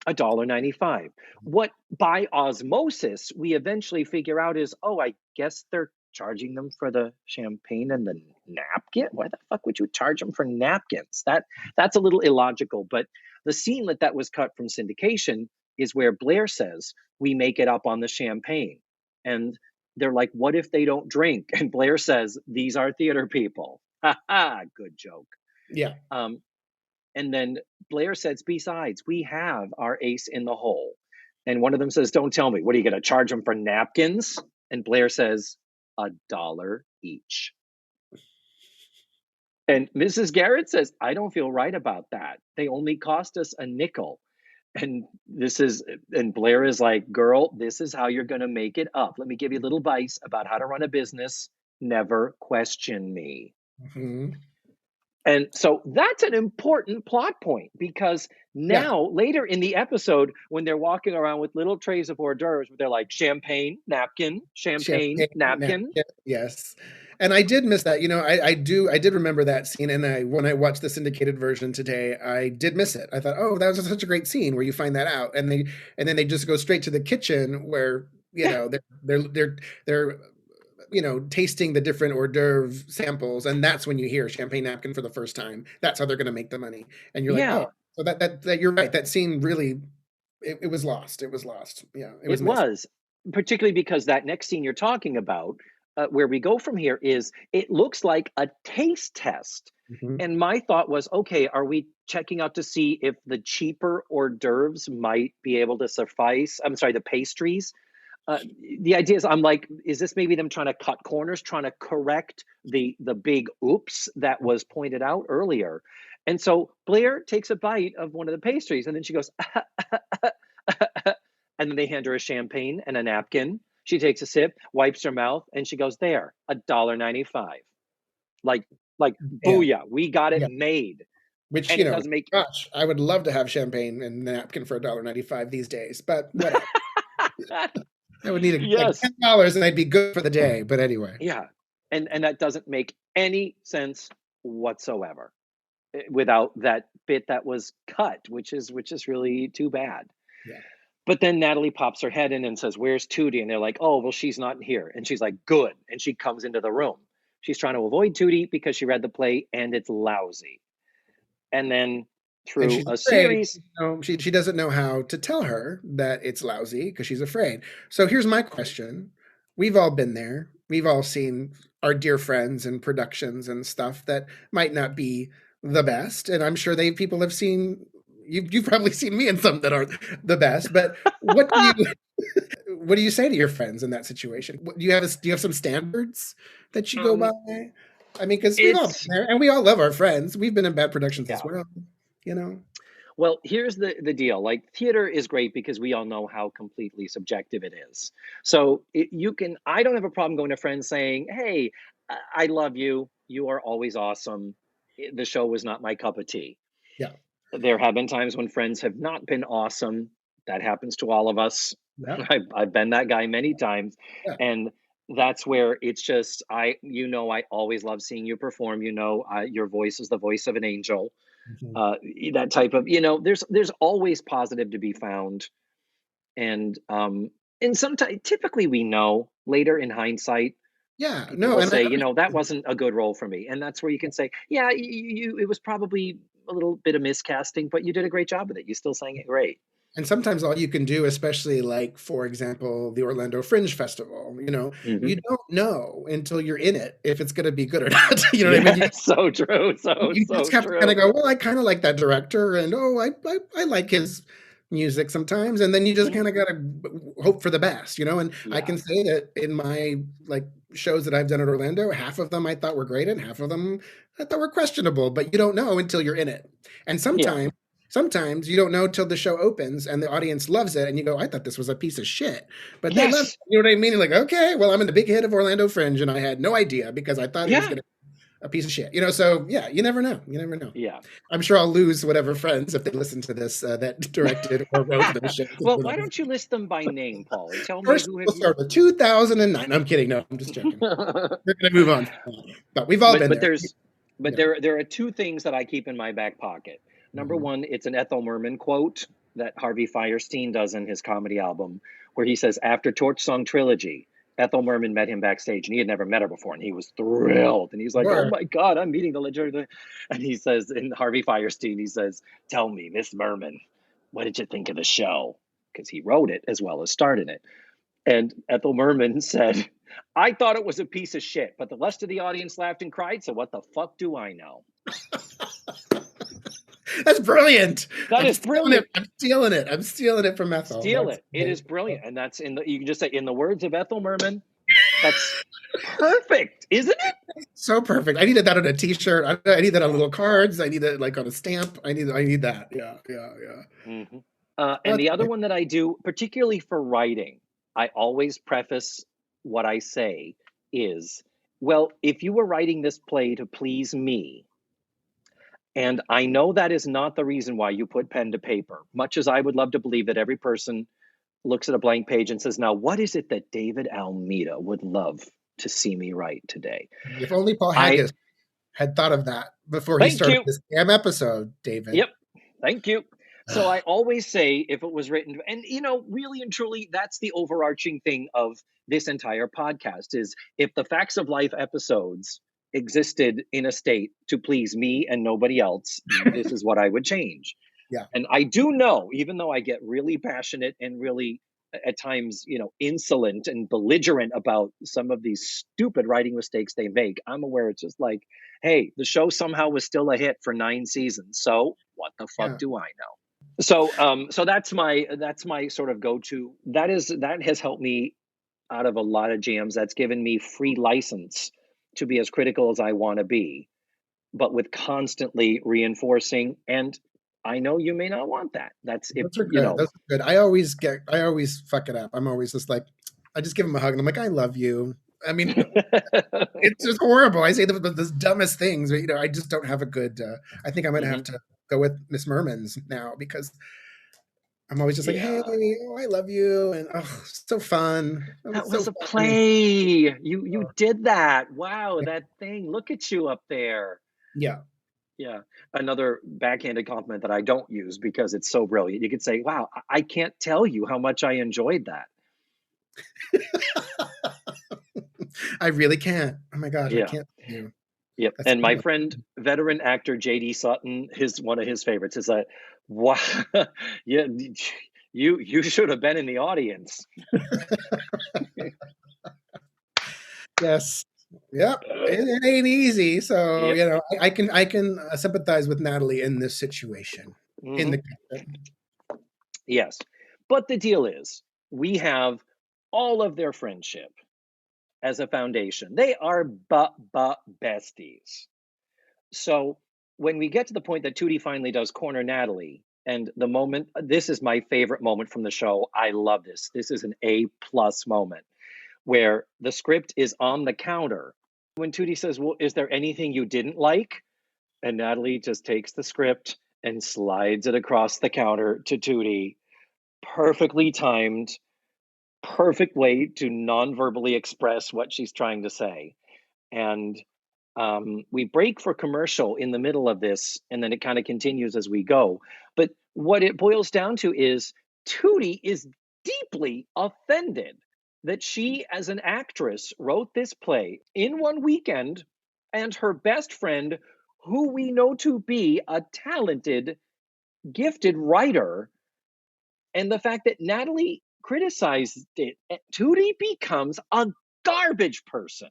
$1.95. What by osmosis we eventually figure out is, oh, I guess they're charging them for the champagne and the napkin. Why the fuck would you charge them for napkins? That's a little illogical. But the scene that was cut from syndication is where Blair says, we make it up on the champagne. And they're like, what if they don't drink? And Blair says, these are theater people. Ha ha, good joke. Yeah. And then Blair says, besides, we have our ace in the hole. And one of them says, don't tell me, what are you going to charge them for napkins? And Blair says, $1 each. And Mrs. Garrett says, I don't feel right about that. They only cost us a nickel. And Blair is like, girl, this is how you're going to make it up. Let me give you a little advice about how to run a business. Never question me. Mm-hmm. And so that's an important plot point because Yeah. now, later in the episode, when they're walking around with little trays of hors d'oeuvres, they're like champagne, napkin, champagne, Champagne napkin. napkin, yes. And I did miss that. I did remember that scene, and when I watched the syndicated version today, I did miss it. I thought, oh, that was such a great scene where you find that out, and then they just go straight to the kitchen where Yeah, they're tasting the different hors d'oeuvre samples, and that's when you hear champagne napkin for the first time. That's how they're going to make the money, and you're like, oh, yeah, so that you're right. That scene really, it was lost. It was lost. Yeah, it it was missed. was. Particularly because that next scene you're talking about, where we go from here, is it looks like a taste test. Mhm. And my thought was, okay, are we checking out to see if the cheaper hors d'oeuvres might be able to suffice? I'm sorry, the pastries. Uh, the idea is, I'm like, is this maybe them trying to cut corners, trying to correct the big oops that was pointed out earlier? And so Blair takes a bite of one of the pastries, and then she goes, and then they hand her a champagne and a napkin. She takes a sip, wipes her mouth, and she goes, "There, $1.95." Like, like, Yeah, booyah, we got it yeah. made. Which, And it doesn't make gosh, I would love to have champagne and a napkin for $1.95 these days, but whatever. I would need like yes, $10 and I'd be good for the day. But anyway, yeah, and that doesn't make any sense whatsoever without that bit that was cut, which is really too bad. yeah. But then Natalie pops her head in and says, "Where's Tootie?" And they're like, "Oh, well, she's not here." And she's like, "Good." And she comes into the room. She's trying to avoid Tootie because she read the play and it's lousy. And then And through she's a afraid, series, she doesn't know how to tell her that it's lousy because she's afraid. So here's my question. We've all been there. We've all seen our dear friends in productions and stuff that might not be the best. And I'm sure people have seen you've probably seen me in some that aren't the best. But what do you say to your friends in that situation? Do you have some standards that you go by? um, I mean, because we've all been it's there, and we all love our friends. We've been in bad productions as yeah. well, you know. Well, here's the deal. Like, theater is great because we all know how completely subjective it is. So you can. I don't have a problem going to friends saying, "Hey, I love you. You are always awesome. The show was not my cup of tea." Yeah, There have been times when friends have not been awesome. That happens to all of us. yeah, I've been that guy many times, yeah. and that's where it's just I always love seeing you perform. Your voice is the voice of an angel. Mhm. uh, that type of, there's always positive to be found. And sometimes, typically, we know later in hindsight, Yeah, people no, will and say, that wasn't a good role for me, and that's where you can say, yeah, it was probably a little bit of miscasting, but you did a great job with it. You still sang it great. sometimes all you can do, especially like for example, the Orlando Fringe Festival, Hmm. you don't know until you're in it if it's going to be good or not. You know what I mean? Yeah, so true, You so just have to kind true. of go, well, I kind of like that director, and oh, I like his music sometimes, and then you just Hmm. kind of gotta hope for the best, And I Yeah, can say that in my like shows that I've done at Orlando, half of them I thought were great, and half of them I thought were questionable. But you don't know until you're in it, and yeah, sometimes you don't know till the show opens and the audience loves it, and you go, I thought this was a piece of shit, but they love it. yes, You know what I mean? You're like, okay, well, I'm in the big hit of Orlando Fringe, and I had no idea because I thought it was yeah, gonna a piece of shit. So yeah, you never know. You never know. yeah. I'm sure I'll lose whatever friends if they listen to this that directed or wrote those shows. Well, why don't you list them by name, Paul, and tell me First, who have we'll you. start with 2009. I'm kidding. No, I'm just joking. We're gonna move on. But we've all but been but there. there's but Yeah. there are two things that I keep in my back pocket. Number Mhm. one, it's an Ethel Merman quote that Harvey Firestein does in his comedy album, where he says, after Torch Song Trilogy, Ethel Merman met him backstage, and he had never met her before, and he was thrilled. And he's like, "Oh Sure. my God, I'm meeting the legend." And he says, in Harvey Firestein, he says, "Tell me, Miss Merman, what did you think of the show?" Because he wrote it as well as starred in it. And Ethel Merman said, "I thought it was a piece of shit, but the rest of the audience laughed and cried, so what the fuck do I know?" That's brilliant. That I'm is stealing it. brilliant. I'm stealing it. I'm stealing it from Ethel. Steal That's it. It great. is brilliant. And that's you can just say, in the words of Ethel Merman, that's perfect, isn't it? So perfect. I needed that on a T-shirt. I need that on little cards. I need it like on a stamp. I need that. Yeah, yeah, yeah. Hmm. And That's the other great. one that I do, particularly for writing, I always preface what I say is, well, if you were writing this play to please me, And I know that is not the reason why you put pen to paper, much as I would love to believe that every person looks at a blank page and says, now, what is it that David Almeida would love to see me write today? If only Paul I Haggis had thought of that before he Thank started you. this damn episode, David. Yep. Thank you. So I always say, if it was written, and really and truly, that's the overarching thing of this entire podcast is if the Facts of Life episodes existed in a state to please me and nobody else, this is what I would change. Yeah. And I do know, even though I get really passionate and really at times, insolent and belligerent about some of these stupid writing mistakes they make, I'm aware it's just like, hey, the show somehow was still a hit for 9 seasons. So what the fuck do I know? So that's my sort of go-to. That has helped me out of a lot of jams. That's given me free license to be as critical as I want to be, but with constantly reinforcing. And I know you may not want that. That's if Those are good. Those are good. I always fuck it up. I'm always just like, I just give him a hug and I'm like, I love you. I mean, it's just horrible. I say the dumbest things, but I just don't have a good. I think I'm gonna have to go with Miss Merman's now because I'm always just like, hey, I love you, and so fun. That was a play. You did that. Wow, that thing. Look at you up there. Yeah. Yeah. Another backhanded compliment that I don't use because it's so brilliant. You could say, wow, I can't tell you how much I enjoyed that. I really can't. Oh my gosh, yeah. I can't tell you. Yep. That's and my friend, veteran actor J.D. Sutton, one of his favorites is that, wow, yeah, you should have been in the audience. Yes. Yep. It ain't easy. So, I can sympathize with Natalie in this situation. Yes. But the deal is, we have all of their friendship as a foundation. They are besties. So when we get to the point that Tootie finally does corner Natalie, and the moment, this is my favorite moment from the show. I love this. This is an A+ moment where the script is on the counter. When Tootie says, well, is there anything you didn't like? And Natalie just takes the script and slides it across the counter to Tootie. Perfectly timed, perfect way to non-verbally express what she's trying to say. And we break for commercial in the middle of this, and then it kind of continues as we go. But what it boils down to is Tootie is deeply offended that she, as an actress, wrote this play in one weekend, and her best friend, who we know to be a talented, gifted writer, and the fact that Natalie criticized it, Tootie becomes a garbage person.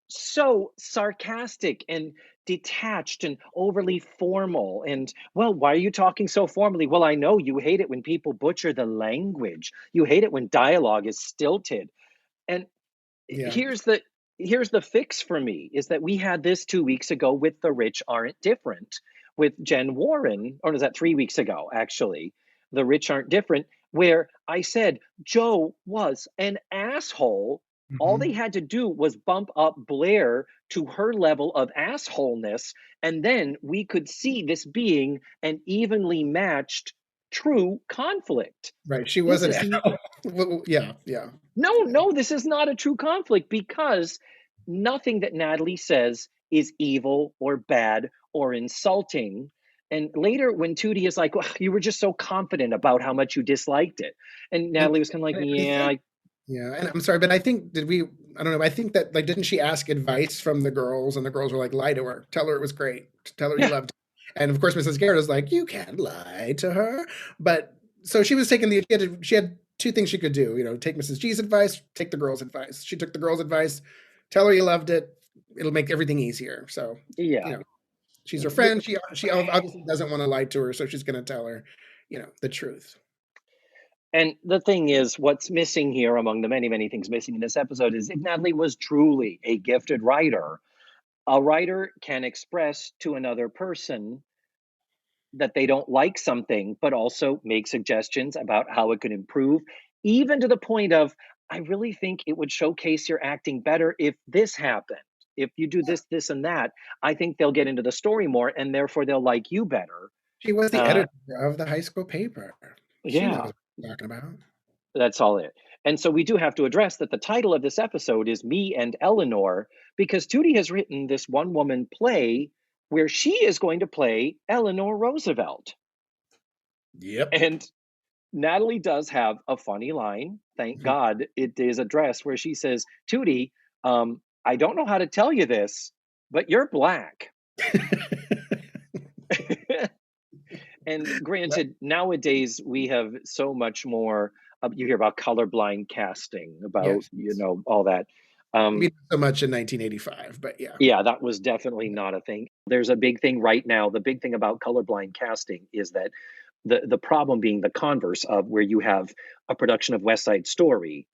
So sarcastic and detached and overly formal. And, well, why are you talking so formally? Well, I know you hate it when people butcher the language. You hate it when dialogue is stilted. And here's the fix for me is that we had this 2 weeks ago with The Rich Aren't Different with Jen Warren, or was that 3 weeks ago, actually? The Rich Aren't Different, where I said Joe was an asshole. All they had to do was bump up Blair to her level of assholeness, and then we could see this being an evenly matched true conflict. Right. She wasn't. Yeah. No, this is not a true conflict because nothing that Natalie says is evil or bad or insulting. And later when Tootie is like, well, you were just so confident about how much you disliked it. And Natalie was kind of like, yeah. And I'm sorry, but I think, I don't know. I think that, didn't she ask advice from the girls, and the girls were like, lie to her. Tell her it was great. Tell her you loved it. And of course, Mrs. Garrett is like, you can't lie to her. But so she was taking she had 2 things she could do, take Mrs. G's advice, take the girls' advice. She took the girls' advice, tell her you loved it. It'll make everything easier. So, she's her friend. She obviously doesn't want to lie to her. So she's going to tell her, the truth. And the thing is, what's missing here among the many, many things missing in this episode is if Natalie was truly a gifted writer, a writer can express to another person that they don't like something, but also make suggestions about how it could improve, even to the point of, I really think it would showcase your acting better if this happened. if you do this, this, and that, I think they'll get into the story more, and therefore they'll like you better. She was the editor of the high school paper. She knows Yeah, what I'm talking about. that's all it. And so we do have to address that the title of this episode is Me and Eleanor, because Tootie has written this one-woman play where she is going to play Eleanor Roosevelt. Yep. And Natalie does have a funny line. Thank God it is addressed, where she says, Tootie, I don't know how to tell you this, but you're black. And granted, nowadays we have so much more. You hear about colorblind casting, about all that. Maybe not so much in 1985, but yeah. Yeah, that was definitely not a thing. There's a big thing right now. The big thing about colorblind casting is that the problem being the converse of where you have a production of West Side Story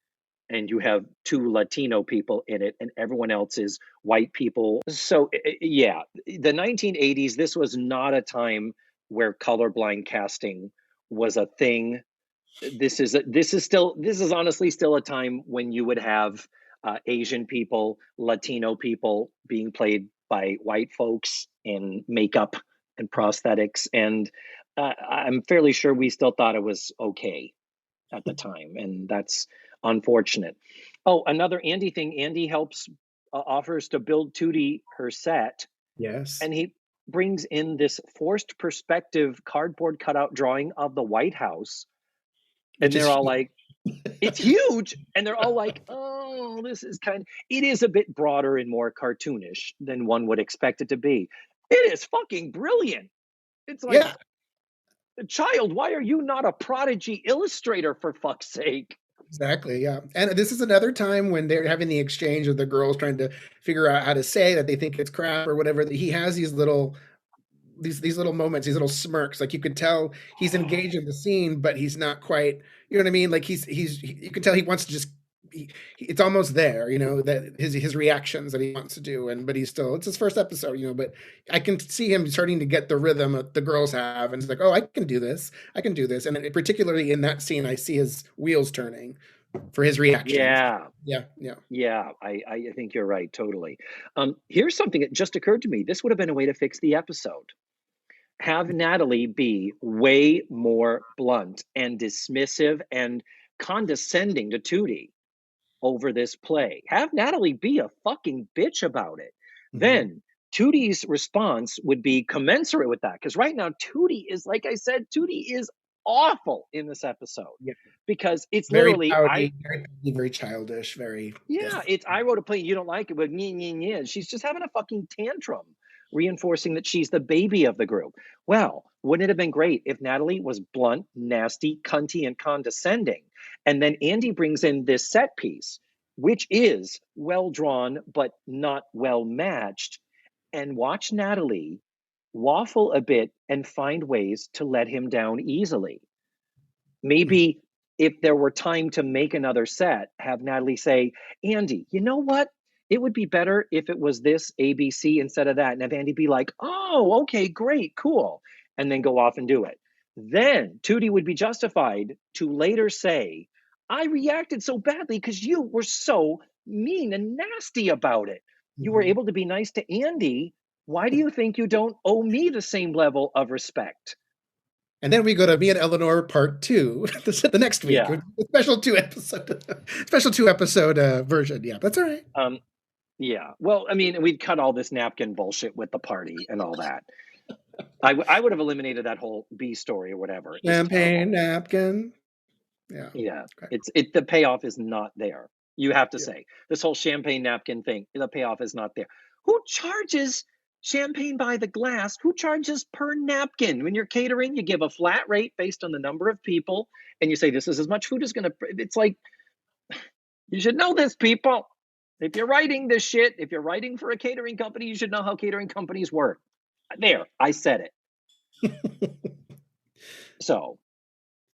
and you have 2 Latino people in it and everyone else is white people. So yeah, the 1980s, this was not a time where colorblind casting was a thing. This is honestly still a time when you would have Asian people, Latino people being played by white folks in makeup and prosthetics, and I'm fairly sure we still thought it was okay at the time, and that's unfortunate. Oh, another Andy thing. Andy helps offers to build Tootie her set. Yes. And he brings in this forced perspective cardboard cutout drawing of the White House. And they're all like, it's huge. And they're all like, oh, this is it is a bit broader and more cartoonish than one would expect it to be. It is fucking brilliant. It's like, child, why are you not a prodigy illustrator, for fuck's sake? Exactly, yeah. And this is another time when they're having the exchange of the girls trying to figure out how to say that they think it's crap or whatever. He has these little moments, these little smirks. Like you can tell he's engaged in the scene, but he's not quite, you know what I mean? Like you can tell he wants to just it's almost there, that his reactions that he wants to do, but he's still, it's his first episode, but I can see him starting to get the rhythm that the girls have, and it's like, oh, I can do this, and particularly in that scene, I see his wheels turning for his reaction. Yeah. I think you're right, totally. Here's something that just occurred to me. This would have been a way to fix the episode. Have Natalie be way more blunt and dismissive and condescending to Tootie over this play. Have Natalie be a fucking bitch about it. Mm-hmm. Then Tootie's response would be commensurate with that. Because right now, Tootie is, like I said, Tootie is awful in this episode. Yeah. Because it's very literally pouty, very childish, very it's I wrote a play, you don't like it, but she's just having a fucking tantrum, reinforcing that she's the baby of the group. Well, wouldn't it have been great if Natalie was blunt, nasty, cunty, and condescending? And then Andy brings in this set piece, which is well drawn, but not well matched. And watch Natalie waffle a bit and find ways to let him down easily. Maybe if there were time to make another set, have Natalie say, Andy, you know what? It would be better if it was this ABC instead of that. And have Andy be like, oh, okay, great, cool. And then go off and do it. Then Tootie would be justified to later say, I reacted so badly because you were so mean and nasty about it. You were able to be nice to Andy. Why do you think you don't owe me the same level of respect? And then we go to Me and Eleanor Part 2 the next week. Yeah. Special two episode version. Yeah, that's all right. Yeah. Well, I mean, we'd cut all this napkin bullshit with the party and all that. I would have eliminated that whole B story or whatever. Champagne napkin. Yeah. Yeah. Okay. The payoff is not there. You have to say this whole champagne napkin thing, the payoff is not there. Who charges champagne by the glass? Who charges per napkin? When you're catering, you give a flat rate based on the number of people, and you say this is as much food as going to. It's like, you should know this, people. If you're writing this shit, if you're writing for a catering company, you should know how catering companies work. There, I said it. So,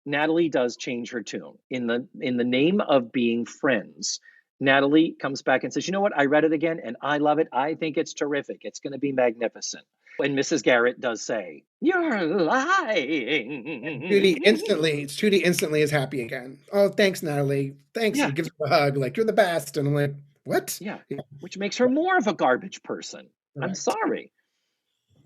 Natalie does change her tune in the name of being friends. Natalie comes back and says, you know what? I read it again and I love it. I think it's terrific. It's going to be magnificent. And Mrs. Garrett does say, you're lying. Tootie instantly is happy again. Oh, thanks, Natalie. Thanks. Yeah. He gives her a hug. Like, you're the best. And I'm like, What? Yeah, Yeah, which makes her more of a garbage person. I'm correct. sorry.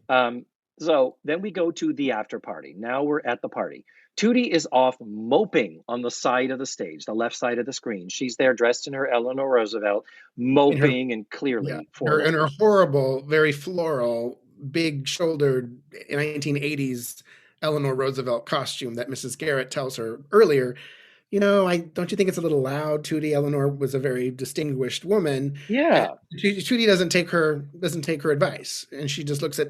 Um, so then we go to the after party. Now we're at the party. Tootie is off moping on the side of the stage, the left side of the screen. She's there dressed in her Eleanor Roosevelt, In her, moping and yeah, clearly her in her forlorn. horrible, very floral, big-shouldered 1980s Eleanor Roosevelt costume that Mrs. Garrett tells her earlier. I don't you think it's a little loud? Tootie Eleanor was a very distinguished woman, and Yeah, Tootie doesn't take her advice, and she just looks at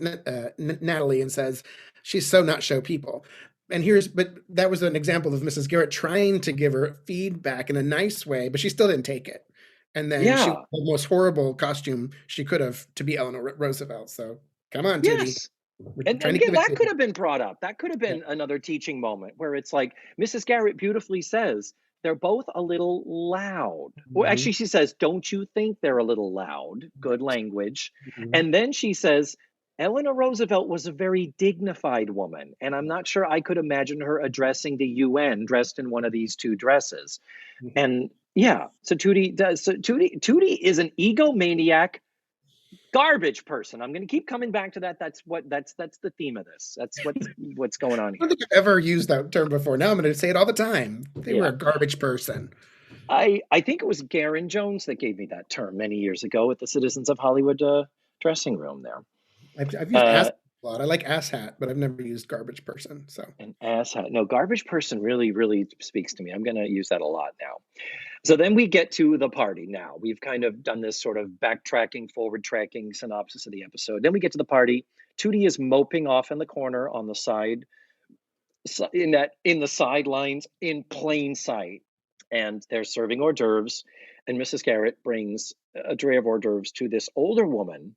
Natalie and says, "She's so not show people." But that was an example of Mrs. Garrett trying to give her feedback in a nice way, but she still didn't take it. And then she yeah, wore the most horrible costume she could have to be Eleanor Roosevelt. So come on, Tootie, yes. we're And trying to again, give it that to could you. have been brought up. That could have Yeah. been another teaching moment where it's like Mrs. Garrett beautifully says they're both a little loud. Well, Mhm. actually, she says, "Don't you think they're a little loud?" Good Right. language. Mhm. And then she says, Eleanor Roosevelt was a very dignified woman, and I'm not sure I could imagine her addressing the UN dressed in one of these two dresses. Mhm. And yeah, so Tootie does. So Tootie is an egomaniac garbage person. I'm going to keep coming back to that. That's the theme of this. That's what's going on I don't here. think I've ever used that term before. Now I'm going to say it all the time. They were Yeah. a garbage person. I think it was Garen Jones that gave me that term many years ago at the Citizens of Hollywood dressing room there. I've used ass Uh, a lot. I like ass hat, but I've never used garbage person. So an asshat. No, garbage person really speaks to me. I'm going to use that a lot now. So then we get to the party now. We've kind of done this sort of backtracking, forward tracking synopsis of the episode. Then we get to the party. Tootie is moping off in the corner on the side, in the sidelines in plain sight, and they're serving hors d'oeuvres, and Mrs. Garrett brings a tray of hors d'oeuvres to this older woman,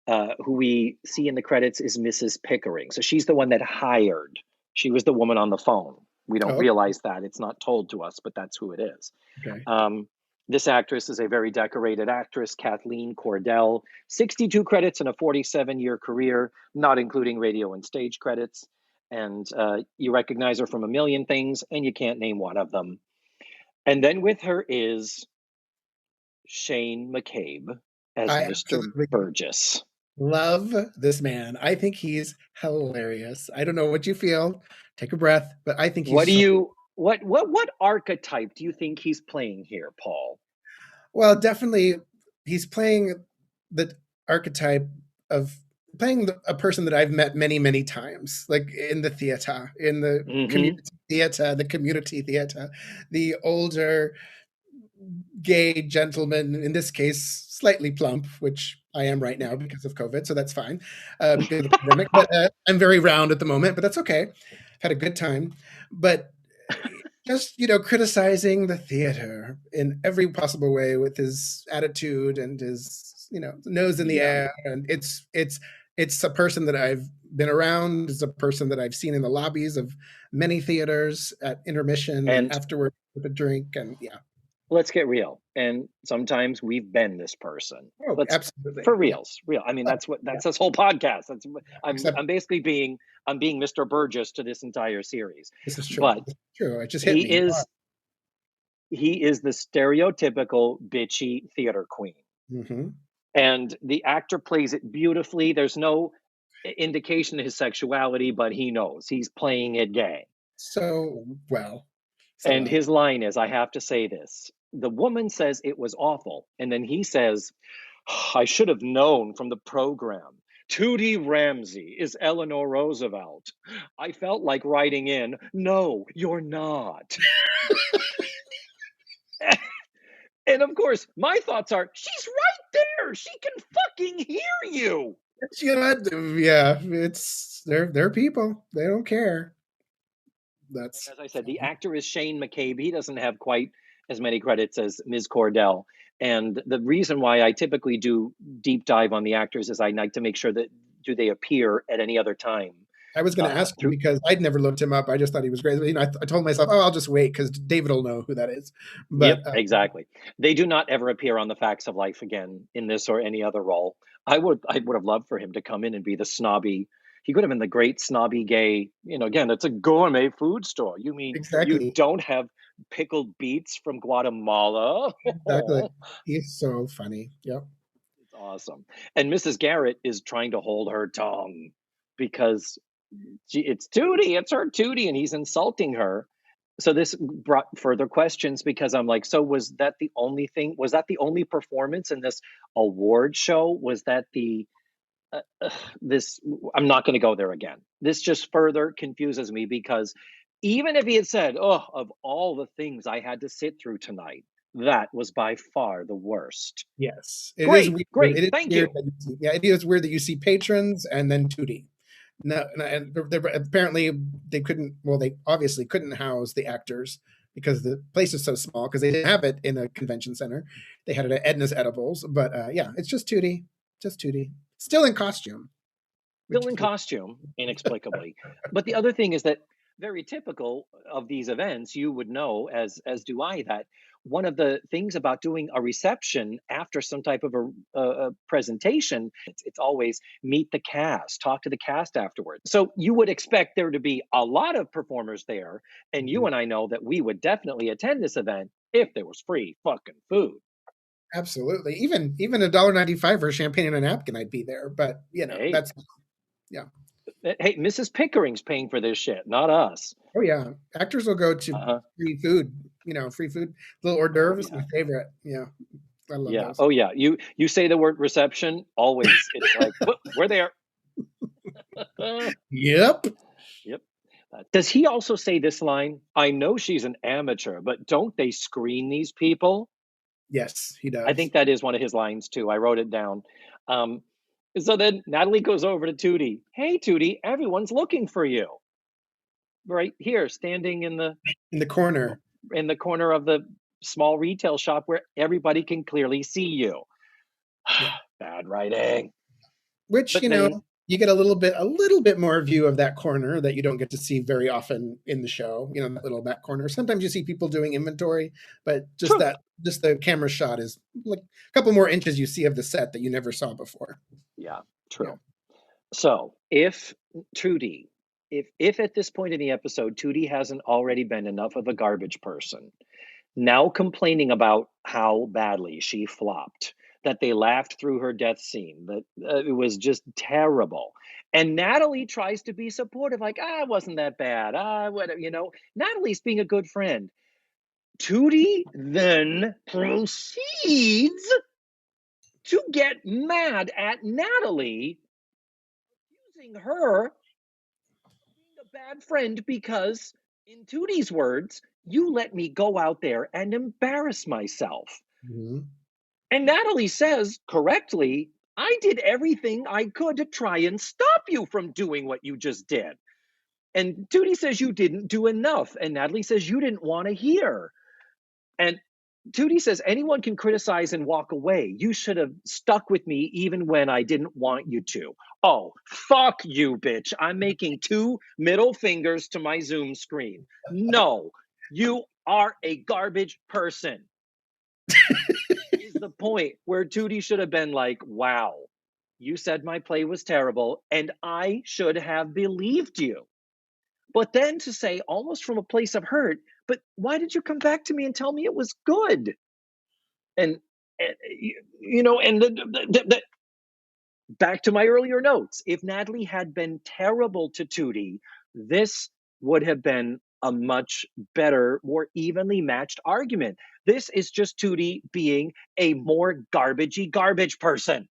who we see in the credits is Mrs. Pickering. So she's the one that hired. She was the woman on the phone. We don't oh, realize that, it's not told to us, but that's who it is. okay. um, this actress is a very decorated actress, Kathleen Cordell, 62 credits in a 47-year career, not including radio and stage credits. And you recognize her from a million things, and you can't name one of them. And then with her is Shane McCabe as I Mr. absolutely Burgess. love this man. I think he's hilarious. I don't know what you feel. Take a breath, but I think What he's do so you what archetype do you think he's playing here, Paul? well. Definitely, he's playing the archetype of playing a person that I've met many, many times, like in the theater, in the Hmm. community theater, the older gay gentleman, in this case, slightly plump, which I am right now because of COVID, so that's fine, because of the pandemic. But I'm very round at the moment, but that's okay. Had a good time, but just criticizing the theater in every possible way with his attitude and his nose in the Yeah. air, and it's a person that I've been around. It's a person that I've seen in the lobbies of many theaters at intermission and And afterward with a drink, and yeah. let's get real. And sometimes we've been this person. Oh, Let's absolutely. for Yeah. reals, real. I mean, Oh, that's what yeah. that's this whole podcast. That's Yeah. I'm Except I'm basically being Mr. Burgess to this entire series. this is true. But This is true. It just hit he me. is he is the stereotypical bitchy theater queen. Hmm. And the actor plays it beautifully. There's no indication of his sexuality, but he knows he's playing it gay. So well. So And well. his line is, I have to say this. The woman says it was awful. And then he says, I should have known from the program. Tootie Ramsey is Eleanor Roosevelt. I felt like writing in, no, you're not. And of course, my thoughts are, she's right there. She can fucking hear you. Yeah, they're people. They don't care. That's As I said, the actor is Shane McCabe. He doesn't have quite as many credits as Ms. Cordell. And the reason why I typically do deep dive on the actors is I like to make sure that do they appear at any other time I was going to ask you through. because I'd never looked him up. I just thought he was great. I told myself, oh, I'll just wait because David will know who that is. Yep, But exactly. They do not ever appear on The Facts of Life again in this or any other role. I would have loved for him to come in and be the snobby. He could have been the great snobby gay. Again, it's a gourmet food store. You mean you exactly, don't have pickled beets from Guatemala. Exactly. He's so funny. Yep. It's awesome. And Mrs. Garrett is trying to hold her tongue because it's Tootie, it's her Tootie, and he's insulting her. So this brought further questions because I'm like, so was that the only thing? Was that the only performance in this award show? Was that the this? I'm not going to go there again. This just further confuses me because even if he had said, "Oh, of all the things I had to sit through tonight, that was by far the worst." Yes. It is Great, weird. great, It is thank weird you. that it is weird that you see patrons and then Tootie. No, and apparently they couldn't. Well, they obviously couldn't house the actors because the place is so small. Because they didn't have it in a convention center. They had it at Edna's Edibles. But yeah, it's just Tootie, still in costume. Still in costume, inexplicably. But the other thing is that very typical of these events, you would know, as do I, that one of the things about doing a reception after some type of a presentation, it's always meet the cast, talk to the cast afterwards. So you would expect there to be a lot of performers there, and you and I know that we would definitely attend this event if there was free fucking food. Absolutely. Even $1.95 for champagne and a napkin, I'd be there. But Hey, that's yeah. hey, Mrs. Pickering's paying for this shit, not us. Oh yeah, actors will go to Uh-huh. free food. Free food, little hors Oh d'oeuvres. yeah. My favorite. Yeah, I love Yeah. those. Oh, yeah. You say the word reception, always. It's like, "Whoop, we're there." Yep. Yep. Does he also say this line? I know she's an amateur, but don't they screen these people? Yes, he I does. think that is one of his lines too. I wrote it down. Um, so then Natalie goes over to Tootie. Hey, Tootie, everyone's looking for you. Right here, standing In the corner. corner of the small retail shop where everybody can clearly see you. Yeah. Bad writing. Which But then you get a little bit more view of that corner that you don't get to see very often in the show. That little back corner. Sometimes you see people doing inventory, but just true. the camera shot is like a couple more inches you see of the set that you never saw before. Yeah, Yeah. true. So if Tootie, if at this point in the episode Tootie hasn't already been enough of a garbage person, now complaining about how badly she flopped, that they laughed through her death scene, that it was just terrible. And Natalie tries to be supportive, like, it wasn't that bad. Whatever, Natalie's being a good friend. Tootie then proceeds to get mad at Natalie, accusing her being a bad friend because, in Tootie's words, you let me go out there and embarrass myself. Mm-hmm. And Natalie says correctly, I did everything I could to try and stop you from doing what you just did. And Tootie says you didn't do enough. And Natalie says you didn't want to hear. And Tootie says anyone can criticize and walk away. You should have stuck with me even when I didn't want you to. Oh, fuck you, bitch. I'm making 2 middle fingers to my Zoom screen. No, you are a garbage person. Is the point where Tootie should have been like, wow, you said my play was terrible and I should have believed you. But then to say, almost from a place of hurt, but why did you come back to me and tell me it was good? And back to my earlier notes, if Natalie had been terrible to Tootie, this would have been a much better, more evenly matched argument. This is just Tootie being a more garbagey garbage person.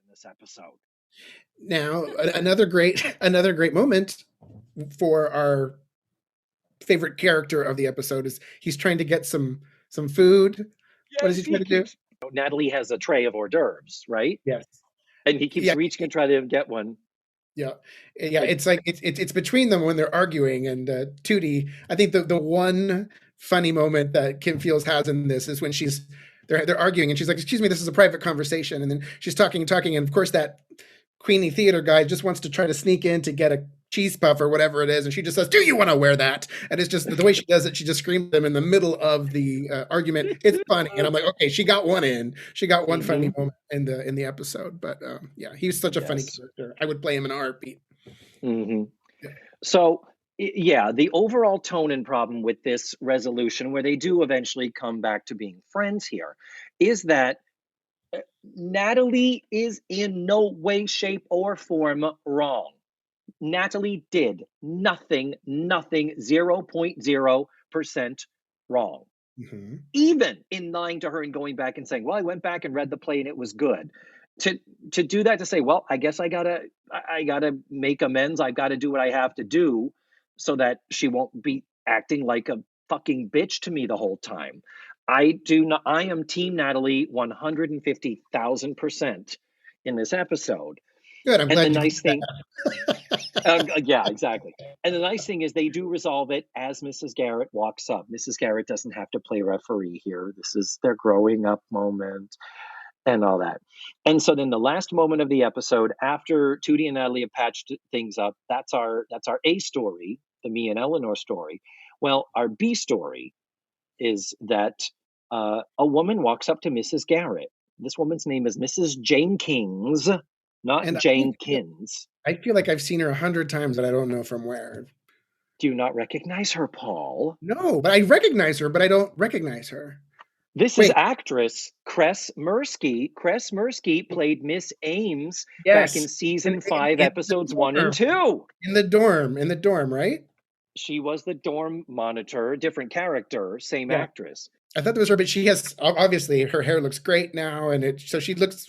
In this episode. Now, another great moment for our favorite character of the episode is he's trying to get some food. Yes, What does he try to do? Natalie has a tray of hors d'oeuvres, right? Yes. And he keeps reaching and trying to get one. Yeah. It's like it's between them when they're arguing, and Tootie. I think the one funny moment that Kim Fields has in this is when they're arguing, and she's like, "Excuse me, this is a private conversation," and then she's talking, and of course that Queenie theater guy just wants to try to sneak in to get a cheese puff or whatever it is, and she just says, "Do you want to wear that?" And it's just the way she does it. She just screams them in the middle of the argument. It's funny, and I'm like, okay, she got one in. She got one funny moment in the episode. But yeah, he's such a funny character. I would play him in a heartbeat. Mm-hmm. Yeah. So Yeah, the overall tone and problem with this resolution, where they do eventually come back to being friends here, is that Natalie is in no way, shape, or form wrong. Natalie did nothing, 0.0% wrong. Mm-hmm. Even in lying to her and going back and saying, well, I went back and read the play and it was good. To do that, to say, well, I guess I gotta make amends. I've got to do what I have to do so that she won't be acting like a fucking bitch to me the whole time. I am team Natalie 150,000% in this episode. Good. I'm And the glad you did nice thing, that. yeah, exactly. And the nice thing is they do resolve it as Mrs. Garrett walks up. Mrs. Garrett doesn't have to play referee here. This is their growing up moment and all that. And so then the last moment of the episode, after Tootie and Natalie have patched things up, that's our A story, the me and Eleanor story. Well, our B story is that a woman walks up to Mrs. Garrett. This woman's name is Mrs. Jenkins, not And Jenkins. I feel like I've seen her 100 times, and I don't know from where. Do you not recognize her, Paul? No, but I recognize her, but I don't recognize her. This is Wait, actress Cress Mirsky. Cress Mirsky played Miss Ames back in yes, season 5, in episodes the 1 and dorm, 2. in the dorm, right? She was the dorm monitor, different character, same Yeah, actress. I thought that was her, but she has obviously her hair looks great now, and so she looks,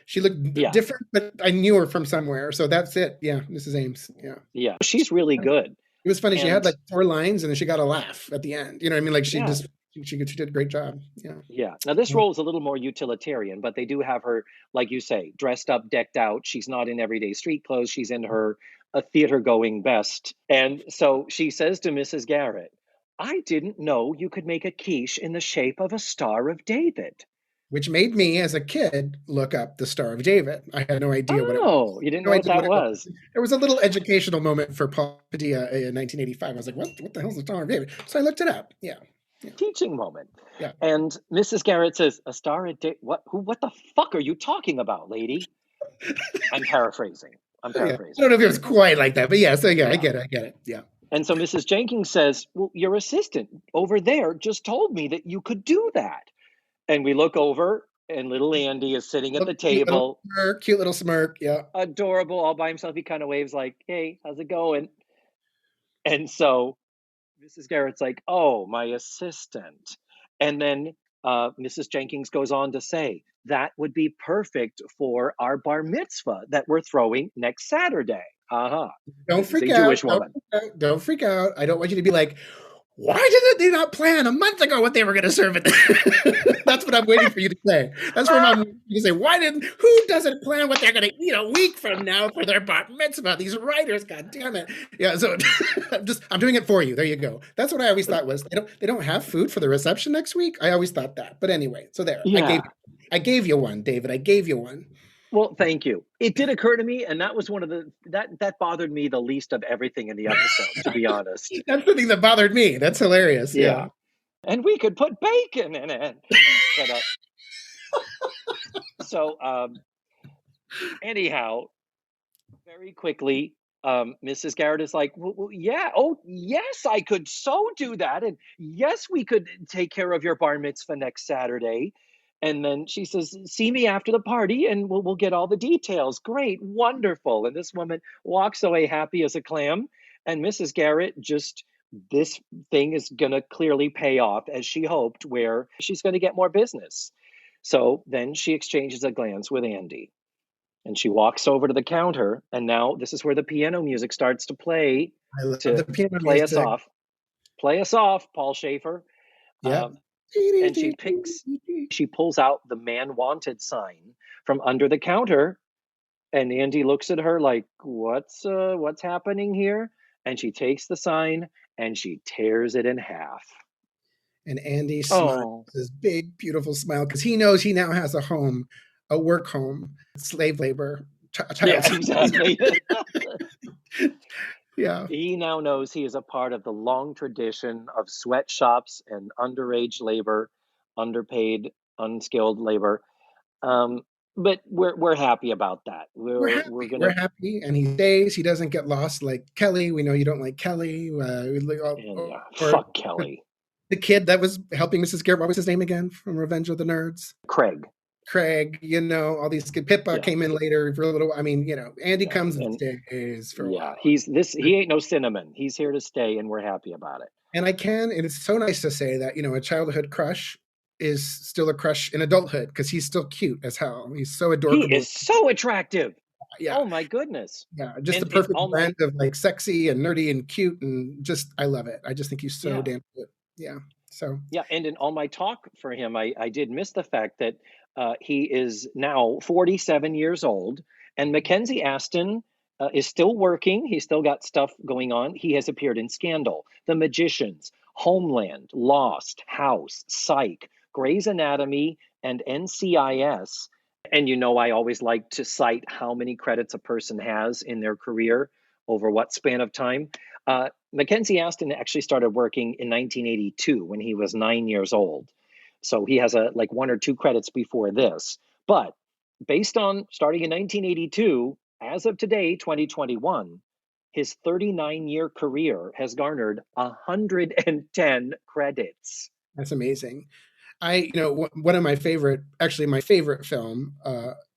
she looked Yeah, different, but I knew her from somewhere, so that's it. Yeah, Mrs. Ames. Yeah, yeah. She's really good. it was funny. She had And like 4 lines, and then she got a laugh at the end. You know what I mean? Like yeah, she did a great job. Yeah. yeah. Now, this Yeah. role is a little more utilitarian, but they do have her, like you say, dressed up, decked out. She's not in everyday street clothes. She's in her a theater going best. And so she says to Mrs. Garrett, I didn't know you could make a quiche in the shape of a Star of David. Which made me, as a kid, look up the Star of David. I had no idea what it was. Oh, you didn't No know what idea that what it was. was? There was a little educational moment for Paul Padilla in 1985. I was like, what the hell's the Star of David? So I looked it up. Yeah. Yeah. Teaching moment. Yeah. And Mrs. Garrett says, a Star of David? What the fuck are you talking about, lady? I'm paraphrasing. Oh, yeah. I don't know if it was quite like that, but yeah. So yeah, Yeah. I get it. Yeah. And so Mrs. Jenkins says, well, your assistant over there just told me that you could do that. And we look over, and little Andy is sitting at the table. Cute little smirk. Yeah. Adorable, all by himself. He kind of waves like, hey, how's it going? And so Mrs. Garrett's like, oh, my assistant. And then Mrs. Jenkins goes on to say, that would be perfect for our bar mitzvah that we're throwing next Saturday. Uh-huh. Don't This is freak a out. Jewish woman. Don't freak out. I don't want you to be like, why did they not plan a month ago what they were going to serve it? That's what I'm waiting for you to say. That's what I'm going to say. Who doesn't plan what they're going to eat a week from now for their bar mitzvah? These writers, God damn it. Yeah, so I'm doing it for you. There you go. That's what I always thought was they don't have food for the reception next week. I always thought that. But anyway, so there. Yeah. I gave you one, David. I gave you one. Well, thank you. It did occur to me, and that was one of the that bothered me the least of everything in the episode, to be honest. That's the thing that bothered me. That's hilarious. Yeah. And we could put bacon in it. But, so anyhow, very quickly, Mrs. Garrett is like, well, yeah, oh yes, I could so do that, and yes, we could take care of your bar mitzvah next Saturday. And then she says, see me after the party and we'll get all the details. Great, wonderful. And this woman walks away happy as a clam. And Mrs. Garrett this thing is going to clearly pay off as she hoped, where she's going to get more business. So then she exchanges a glance with Andy. And she walks over to the counter. And now this is where the piano music starts to play. I love the piano play music. us off. Play us off, Paul Schaefer. Yeah. And she pulls out the man wanted sign from under the counter, and Andy looks at her like, what's happening here? And she takes the sign and she tears it in half. And Andy smiles, his big, beautiful smile, because he knows he now has a home, a work home, slave labor. Yes, exactly. Yeah. He now knows he is a part of the long tradition of sweatshops and underage labor, underpaid, unskilled labor. but we're happy about that. We're We're happy. We're gonna happy, and he stays. He doesn't get lost like Kelly. We know you don't like Kelly. and yeah, Or fuck Kelly. the kid that was helping Mrs. Garrett. What was his name again from Revenge of the Nerds? Craig. Craig. All these good. Pippa Yeah, came in later for a little. I mean, Andy yeah, comes and and stays for a yeah, while. he ain't no cinnamon. He's here to stay, and we're happy about it. And it's so nice to say that, a childhood crush is still a crush in adulthood because he's still cute as hell. He's so He adorable. is so attractive. Yeah. Oh my goodness. Yeah. Just the And in perfect all my blend of like sexy and nerdy and cute. And just, I love it. I just think he's so yeah, damn good. Yeah. So, yeah, and in all my talk for him, I did miss the fact that he is now 47 years old, and Mackenzie Aston is still working. He's still got stuff going on. He has appeared in Scandal, The Magicians, Homeland, Lost, House, Psych, Grey's Anatomy, and NCIS. And I always like to cite how many credits a person has in their career over what span of time. Mackenzie Aston actually started working in 1982 when he was 9 years old. So he has like one or two credits before this. But based on starting in 1982, as of today, 2021, his 39-year career has garnered 110 credits. that's amazing. One of my favorite, actually, my favorite film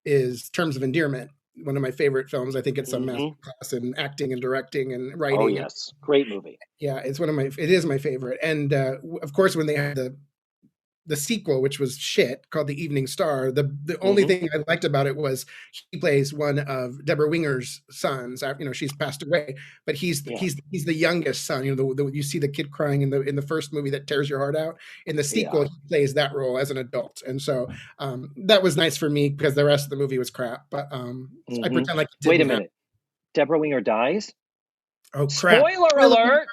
is Terms of Endearment. One of my favorite films. I think it's a masterclass in acting and directing and writing. Oh, yes. Great movie. Yeah, it is my favorite. And of course, when they had the sequel, which was shit, called The Evening Star, the only thing I liked about it was he plays one of Deborah Winger's sons. She's passed away, but he's the youngest son. You see the kid crying in the first movie that tears your heart out. In the sequel, he plays that role as an adult, and so that was nice for me because the rest of the movie was crap. But I pretend like it didn't Wait a minute, Deborah Winger dies. Oh crap! Spoiler alert!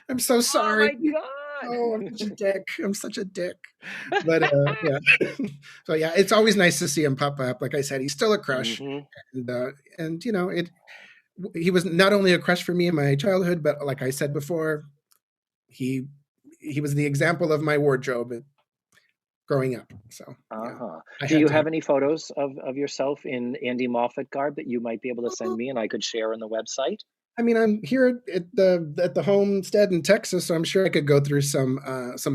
I'm so sorry. Oh my god! Oh, I'm such a dick. I'm such a dick. But yeah. So yeah, it's always nice to see him pop up. Like I said, he's still a crush, and he was not only a crush for me in my childhood, but like I said before, he was the example of my wardrobe growing up. So do you have any photos of yourself in Andy Moffat garb that you might be able to send me and I could share on the website? I mean, I'm here at the homestead in Texas, so I'm sure I could go through some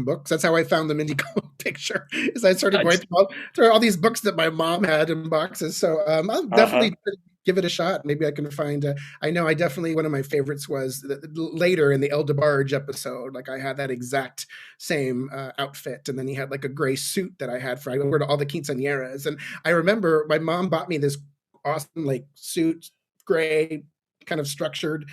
books. That's how I found the Mindy Cohn picture. Is I started going through all these books that my mom had in boxes. So I'll definitely give it a shot. Maybe I can find. I know I definitely one of my favorites was later in the El DeBarge episode. Like I had that exact same outfit, and then he had like a gray suit that I had I wore to all the quinceañeras. And I remember my mom bought me this awesome like suit, gray, kind of structured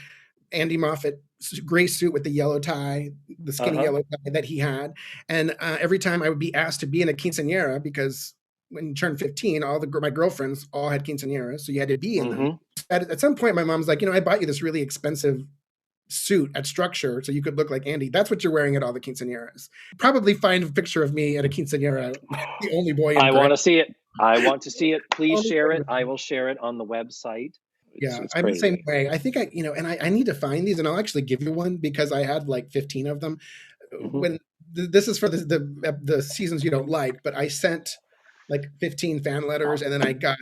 Andy Moffat gray suit with the yellow tie, the skinny yellow tie that he had. And every time I would be asked to be in a quinceañera, because when you turned 15, my girlfriends all had quinceañeras, so you had to be in them. At some point, my mom's like, I bought you this really expensive suit at Structure so you could look like Andy. That's what you're wearing at all the quinceañeras. Probably find a picture of me at a quinceañera. The only boy. I want to see it. I want to see it. Please share it. I will share it on the website. It's I'm the same way. I think and I need to find these, and I'll actually give you one because I had like 15 of them. When this is for the seasons you don't like, but I sent like 15 fan letters, and then I got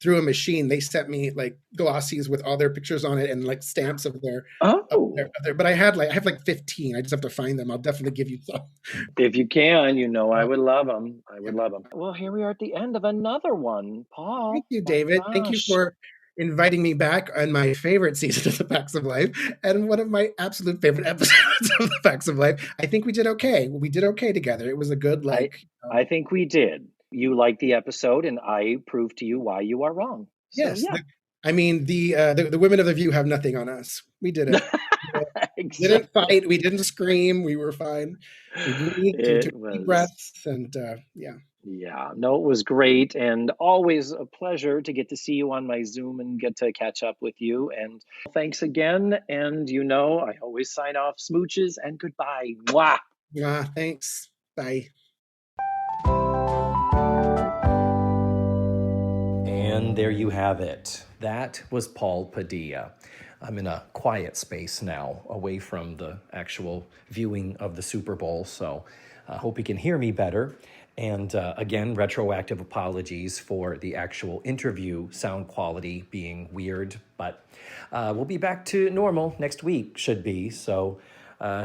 through a machine. They sent me like glossies with all their pictures on it and like stamps of their. But I have like 15. I just have to find them. I'll definitely give you some. If you can, I would love them. I would love them. Well, here we are at the end of another one, Paul. Thank you, David. Thank you for inviting me back on my favorite season of The Facts of Life and one of my absolute favorite episodes of The Facts of Life. I think we did okay. We did okay together. It was a good I think we did. You liked the episode, and I proved to you why you are wrong. So, yes. Yeah. I mean, the women of the View have nothing on us. We did it. We didn't fight. We didn't scream. We were fine. We breathed, took deep breaths, and yeah. Yeah, no, it was great, and always a pleasure to get to see you on my Zoom and get to catch up with you. And thanks again. And I always sign off smooches and goodbye. Mwah. Yeah, thanks. Bye. And there you have it. That was Paul Padilla. I'm in a quiet space now, away from the actual viewing of the Super Bowl, so I hope you can hear me better. And again, retroactive apologies for the actual interview sound quality being weird, but we'll be back to normal next week, should be. So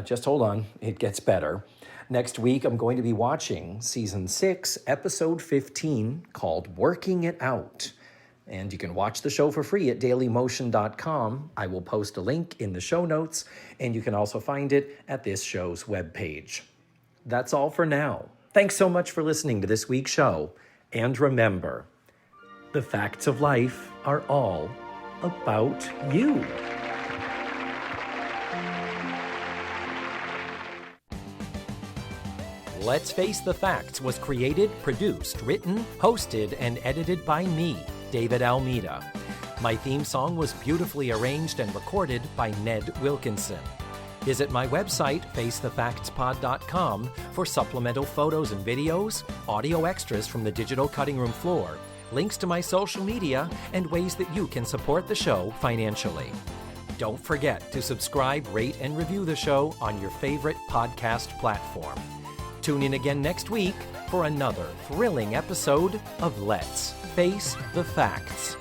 just hold on, it gets better. Next week, I'm going to be watching Season 6, Episode 15, called Working It Out. And you can watch the show for free at dailymotion.com. I will post a link in the show notes, and you can also find it at this show's webpage. That's all for now. Thanks so much for listening to this week's show. And remember, the facts of life are all about you. Let's Face the Facts was created, produced, written, hosted, and edited by me, David Almeida. My theme song was beautifully arranged and recorded by Ned Wilkinson. Visit my website, facethefactspod.com, for supplemental photos and videos, audio extras from the digital cutting room floor, links to my social media, and ways that you can support the show financially. Don't forget to subscribe, rate, and review the show on your favorite podcast platform. Tune in again next week for another thrilling episode of Let's Face the Facts.